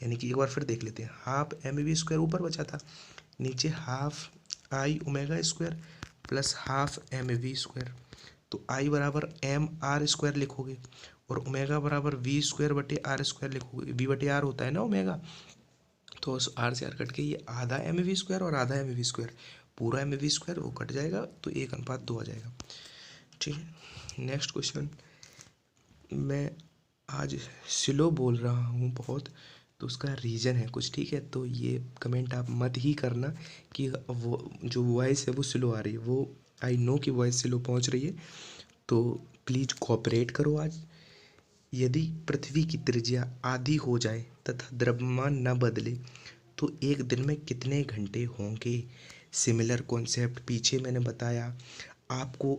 यानी कि एक बार फिर देख लेते हैं। हाफ एम वी स्क्वायर ऊपर बचा था, नीचे half I omega square plus half M V square, तो आई बराबर एम आर स्क्वायर लिखोगे और ओमेगा बराबर वी स्क्वायर बटे आर स्क्वायर लिखोगे। वी बटे आर होता है ना ओमेगा, तो उस आर से आर कट के ये आधा एम वी स्क्वायर और आधा एम वी स्क्वायर, पूरा एम वी स्क्वायर वो कट जाएगा तो 1:2 आ जाएगा। ठीक है, नेक्स्ट क्वेश्चन। मैं आज स्लो बोल रहा हूँ बहुत, तो उसका रीज़न है कुछ, ठीक है। तो ये कमेंट आप मत ही करना कि वो जो वॉइस है वो स्लो आ रही है, वो आई नो कि वॉइस स्लो पहुँच रही है, तो प्लीज़ कोऑपरेट करो आज। यदि पृथ्वी की त्रिज्या आधी हो जाए तथा द्रव्यमान न बदले तो एक दिन में कितने घंटे होंगे। सिमिलर कॉन्सेप्ट पीछे मैंने बताया आपको।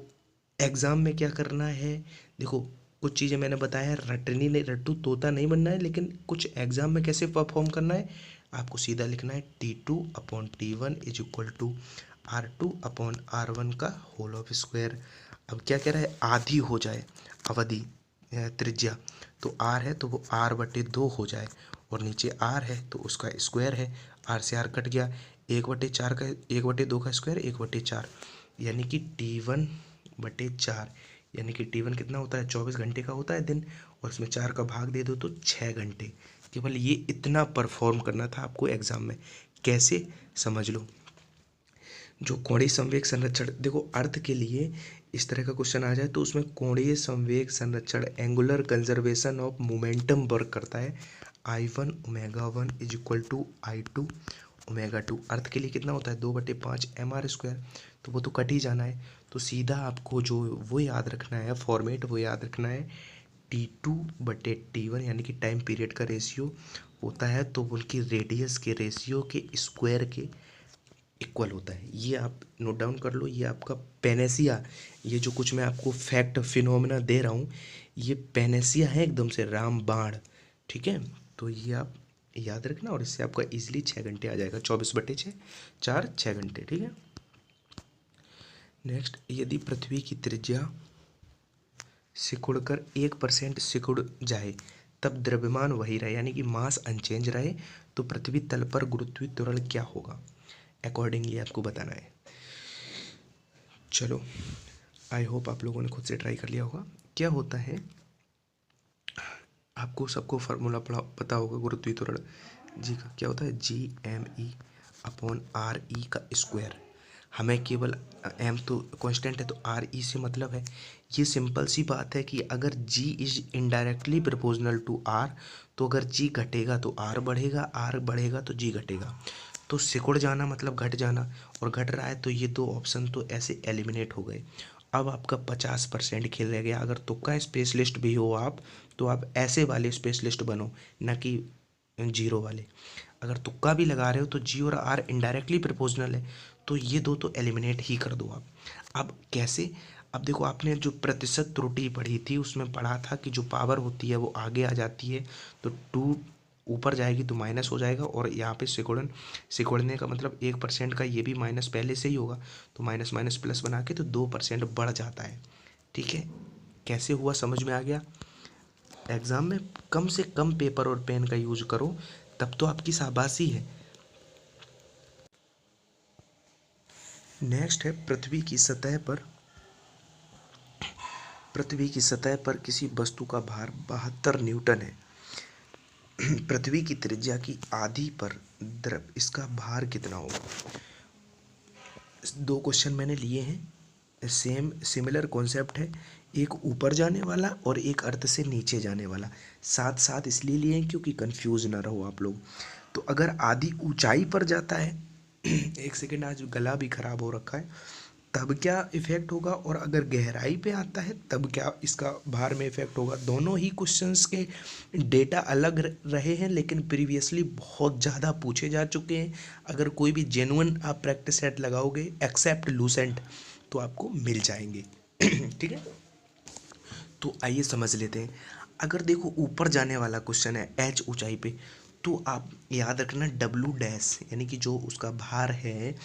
एग्ज़ाम में क्या करना है, देखो कुछ चीज़ें मैंने बताया है, रटनी नहीं, रट्टू तोता नहीं बनना है, लेकिन कुछ एग्ज़ाम में कैसे परफॉर्म करना है, आपको सीधा लिखना है T2/T1 is equal to R2/R1 का होल ऑफ स्क्वायर। अब क्या कह रहा है, आधी हो जाए अवधि त्रिज्या, तो आर है तो वो R/2 हो जाए, और नीचे आर है तो उसका स्क्वायर है, आर से आर कट गया, 1/4 का 1/2 का स्क्वायर 1/4, यानी कि T1/4, यानी कि T1 कितना होता है 24 घंटे का होता है दिन, और उसमें 4 का भाग दे दो तो 6 घंटे। केवल ये इतना परफॉर्म करना था आपको एग्ज़ाम में, कैसे समझ लो। जो कोणीय संवेग संरक्षण, देखो अर्थ के लिए इस तरह का क्वेश्चन आ जाए तो उसमें कोणीय संवेग संरक्षण angular conservation of momentum work करता है। I1 ω1 is equal to I2 ω2। अर्थ के लिए कितना होता है 2/5 mr स्क्वायर, तो वो तो कट ही जाना है, तो सीधा आपको जो वो याद रखना है फॉर्मेट, वो याद रखना है T2/T1, यानी कि टाइम पीरियड का रेशियो होता है तो उनकी रेडियस के रेशियो के स्क्वायर के इक्वल होता है। ये आप नोट डाउन कर लो, ये आपका पेनेसिया, ये जो कुछ मैं आपको फैक्ट फिनोमेना दे रहा हूँ, ये पेनेसिया है एकदम से रामबाण। ठीक है, तो ये आप याद रखना, और इससे आपका इजीली 6 घंटे आ जाएगा, 24/6 4 6 घंटे। ठीक है, नेक्स्ट। यदि पृथ्वी की त्रिज्या सिकुड़कर 1% सिकुड़ जाए तब द्रव्यमान वही रहे, यानी कि मास अनचेंज रहे, तो पृथ्वी तल पर गुरुत्वीय त्वरण क्या होगा, अकॉर्डिंगली आपको बताना है। चलो, आई होप आप लोगों ने खुद से ट्राई कर लिया होगा। क्या होता है, आपको सबको फार्मूला पता होगा गुरुत्वीय त्वरण जी का, क्या होता है Gme/RE का स्क्वायर। हमें केवल m तो कांस्टेंट है तो RE से मतलब है। ये सिंपल सी बात है कि अगर G is indirectly proportional to R, तो अगर G घटेगा तो R बढ़ेगा, R बढ़ेगा तो G घटेगा। तो सिकुड़ जाना मतलब घट जाना, और घट रहा है तो ये दो ऑप्शन तो ऐसे एलिमिनेट हो गए। अब आपका 50% खेल रह गया। अगर तुक्का स्पेशलिस्ट भी हो आप, तो आप ऐसे वाले स्पेशलिस्ट बनो, ना कि जीरो वाले। अगर तुक्का भी लगा रहे हो तो जी और आर इनडायरेक्टली प्रोपोर्शनल है, तो ये दो तो एलिमिनेट ही कर दो आप। अब कैसे, अब देखो आपने जो प्रतिशत त्रुटि पढ़ी थी उसमें पढ़ा था कि जो पावर होती है वो आगे आ जाती है, तो 2 ऊपर जाएगी तो माइनस हो जाएगा, और यहाँ पे सिकुड़ने का मतलब 1% का ये भी माइनस पहले से ही होगा, तो माइनस माइनस प्लस बना के तो 2% बढ़ जाता है। ठीक है, कैसे हुआ समझ में आ गया। एग्ज़ाम में कम से कम पेपर और पेन का यूज करो, तब तो आपकी शाबाशी है। नेक्स्ट है, पृथ्वी की सतह पर किसी वस्तु का भार 72 न्यूटन है। पृथ्वी की त्रिज्या की आधी पर द्रव, इसका भार कितना होगा। दो क्वेश्चन मैंने लिए हैं, सेम सिमिलर कॉन्सेप्ट है, एक ऊपर जाने वाला और एक अर्थ से नीचे जाने वाला, साथ साथ इसलिए लिए हैं क्योंकि कंफ्यूज ना रहो आप लोग। तो अगर आधी ऊंचाई पर जाता है एक सेकेंड, आज गला भी खराब हो रखा है, तब क्या इफेक्ट होगा, और अगर गहराई पे आता है तब क्या इसका भार में इफेक्ट होगा। दोनों ही क्वेश्चंस के डेटा अलग रहे हैं, लेकिन प्रीवियसली बहुत ज़्यादा पूछे जा चुके हैं। अगर कोई भी जेन्युइन आप प्रैक्टिस सेट लगाओगे एक्सेप्ट लूसेंट तो आपको मिल जाएंगे। ठीक है, तो आइए समझ लेते हैं। अगर देखो ऊपर जाने वाला क्वेश्चन है एच ऊंचाई पे, तो आप याद रखना डब्लू डैश यानी कि जो उसका भार है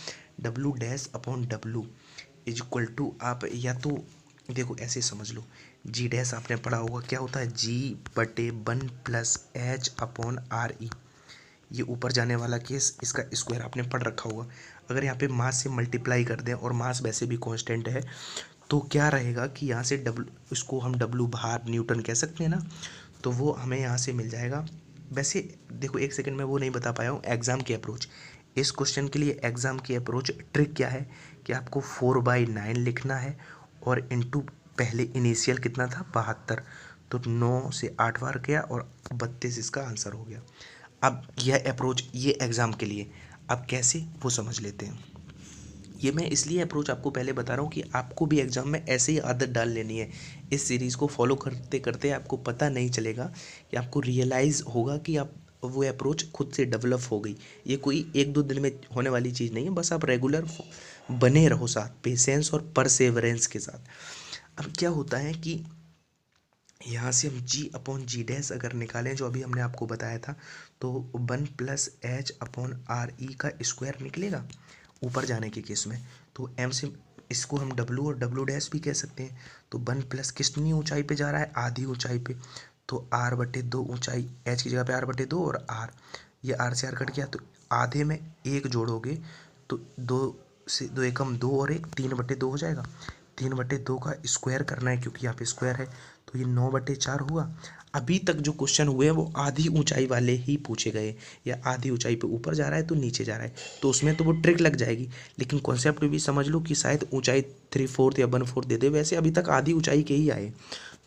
W dash upon W is equal to, आप या तो देखो ऐसे समझ लो, जी डैश आपने पढ़ा होगा क्या होता है, जी बटे 1 प्लस एच अपॉन आर ई। ये ऊपर जाने वाला केस, इसका स्क्वायर आपने पढ़ रखा होगा। अगर यहाँ पे मास से मल्टीप्लाई कर दें, और मास वैसे भी कांस्टेंट है, तो क्या रहेगा कि यहाँ से डब्लू, इसको हम डब्लू भार न्यूटन कह सकते हैं ना, तो वो हमें यहाँ से मिल जाएगा। वैसे देखो एक सेकंड में वो नहीं बता पाया हूँ, एग्ज़ाम की अप्रोच, इस क्वेश्चन के लिए एग्ज़ाम की अप्रोच ट्रिक क्या है कि आपको 4/9 लिखना है, और इनटू पहले इनिशियल कितना था 72, तो 9 से 8 बार गया और 32 इसका आंसर हो गया। अब यह अप्रोच ये एग्ज़ाम के लिए, अब कैसे वो समझ लेते हैं। ये मैं इसलिए अप्रोच आपको पहले बता रहा हूँ कि आपको भी एग्ज़ाम में ऐसे ही आदत डाल लेनी है। इस सीरीज़ को फॉलो करते करते आपको पता नहीं चलेगा कि आपको रियलाइज़ होगा कि आप वो अप्रोच खुद से डेवलप हो गई। ये कोई 1-2 दिन में होने वाली चीज़ नहीं है, बस आप रेगुलर बने रहो साथ, पेशेंस और परसेवरेंस के साथ। अब क्या होता है कि यहाँ से हम जी अपॉन जी डैश अगर निकालें, जो अभी हमने आपको बताया था, तो 1 प्लस एच अपॉन आर ई का स्क्वायर निकलेगा ऊपर जाने के केस में। तो एम से इसको हम डब्लू और डब्लू डैश भी कह सकते हैं। तो 1 प्लस कितनी ऊंचाई पे जा रहा है, आधी ऊंचाई पे, तो आर बटे 2 ऊंचाई, एच की जगह पे आर बटे 2 और आर, ये आर से आर कट गया, तो आधे में एक जोड़ोगे तो 2 से 2 एकम 2 और 1 3/2 हो जाएगा। 3/2 का स्क्वायर करना है क्योंकि यहाँ पे स्क्वायर है, तो ये 9/4 हुआ। अभी तक जो क्वेश्चन हुए हैं वो आधी ऊंचाई वाले ही पूछे गए, या आधी ऊंचाई पे ऊपर जा रहा है तो नीचे जा रहा है, तो उसमें तो वो ट्रिक लग जाएगी। लेकिन कॉन्सेप्ट भी समझ लो कि शायद ऊंचाई 3/4 या 1/4 दे दे, वैसे अभी तक आधी ऊंचाई के ही आए।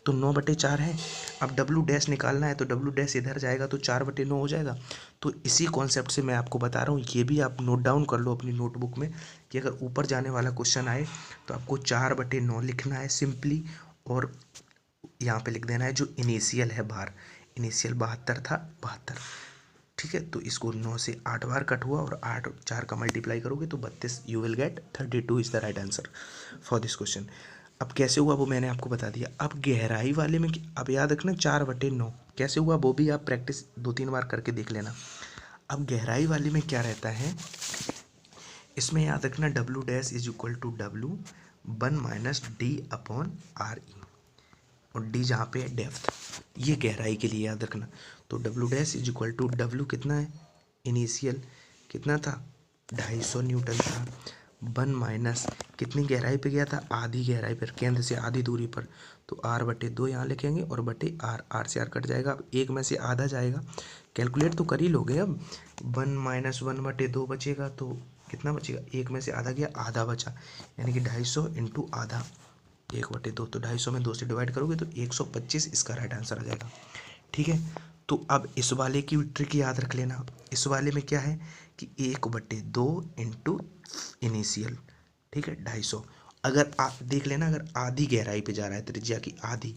तो 9/4 है। अब डब्लू डैश निकालना है, तो डब्लू डैश इधर जाएगा तो 4/9 हो जाएगा। तो इसी कॉन्सेप्ट से मैं आपको बता रहा हूँ, ये भी आप नोट डाउन कर लो अपनी नोटबुक में कि अगर ऊपर जाने वाला क्वेश्चन आए तो आपको 4/9 लिखना है सिंपली, और यहाँ पे लिख देना है जो इनिशियल है भार, इनिशियल 72 था, 72। ठीक है, तो इसको 9 से 8 बार कट हुआ, और 8 4 का मल्टीप्लाई करोगे तो 32, you will get 32 is the right answer for this question. अब कैसे हुआ वो मैंने आपको बता दिया। अब गहराई वाले में अब याद रखना 4/9 कैसे हुआ, वो भी आप प्रैक्टिस 2-3 बार करके देख लेना। अब गहराई वाले में क्या रहता है, इसमें याद रखना W dash is equal to W 1 minus D upon R E, और डी जहाँ पे है डेप्थ, ये गहराई के लिए याद रखना। तो W dash is equal to W कितना है, इनिशियल कितना था 250 न्यूटन था, 1 माइनस कितनी गहराई पे गया था, आधी गहराई पर, केंद्र से आधी दूरी पर, तो r/2 यहाँ लिखेंगे, और बटे आर, आर से आर कट जाएगा। अब एक में से आधा जाएगा, कैलकुलेट तो कर ही लोगे। अब 1 माइनस 1/2 बचेगा, तो कितना बचेगा, एक में से आधा गया, आधा बचा, यानी कि 250 इंटू आधा 1/2, तो 250 में 2 से डिवाइड करोगे तो 125 इसका राइट आंसर आ जाएगा। ठीक है, तो अब इस वाले की ट्रिक याद रख लेना। इस वाले में क्या है कि 1/2 इंटू इनिशियल, ठीक है 250। अगर देख लेना, अगर आधी गहराई पे जा रहा है त्रिज्या की आधी,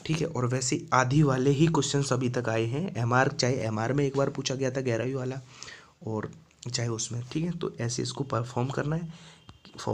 ठीक है, और वैसे आधी वाले ही क्वेश्चन अभी तक आए हैं एमआर, चाहे एमआर में एक बार पूछा गया था गहराई वाला, और चाहे उसमें, ठीक है, तो ऐसे इसको परफॉर्म करना है।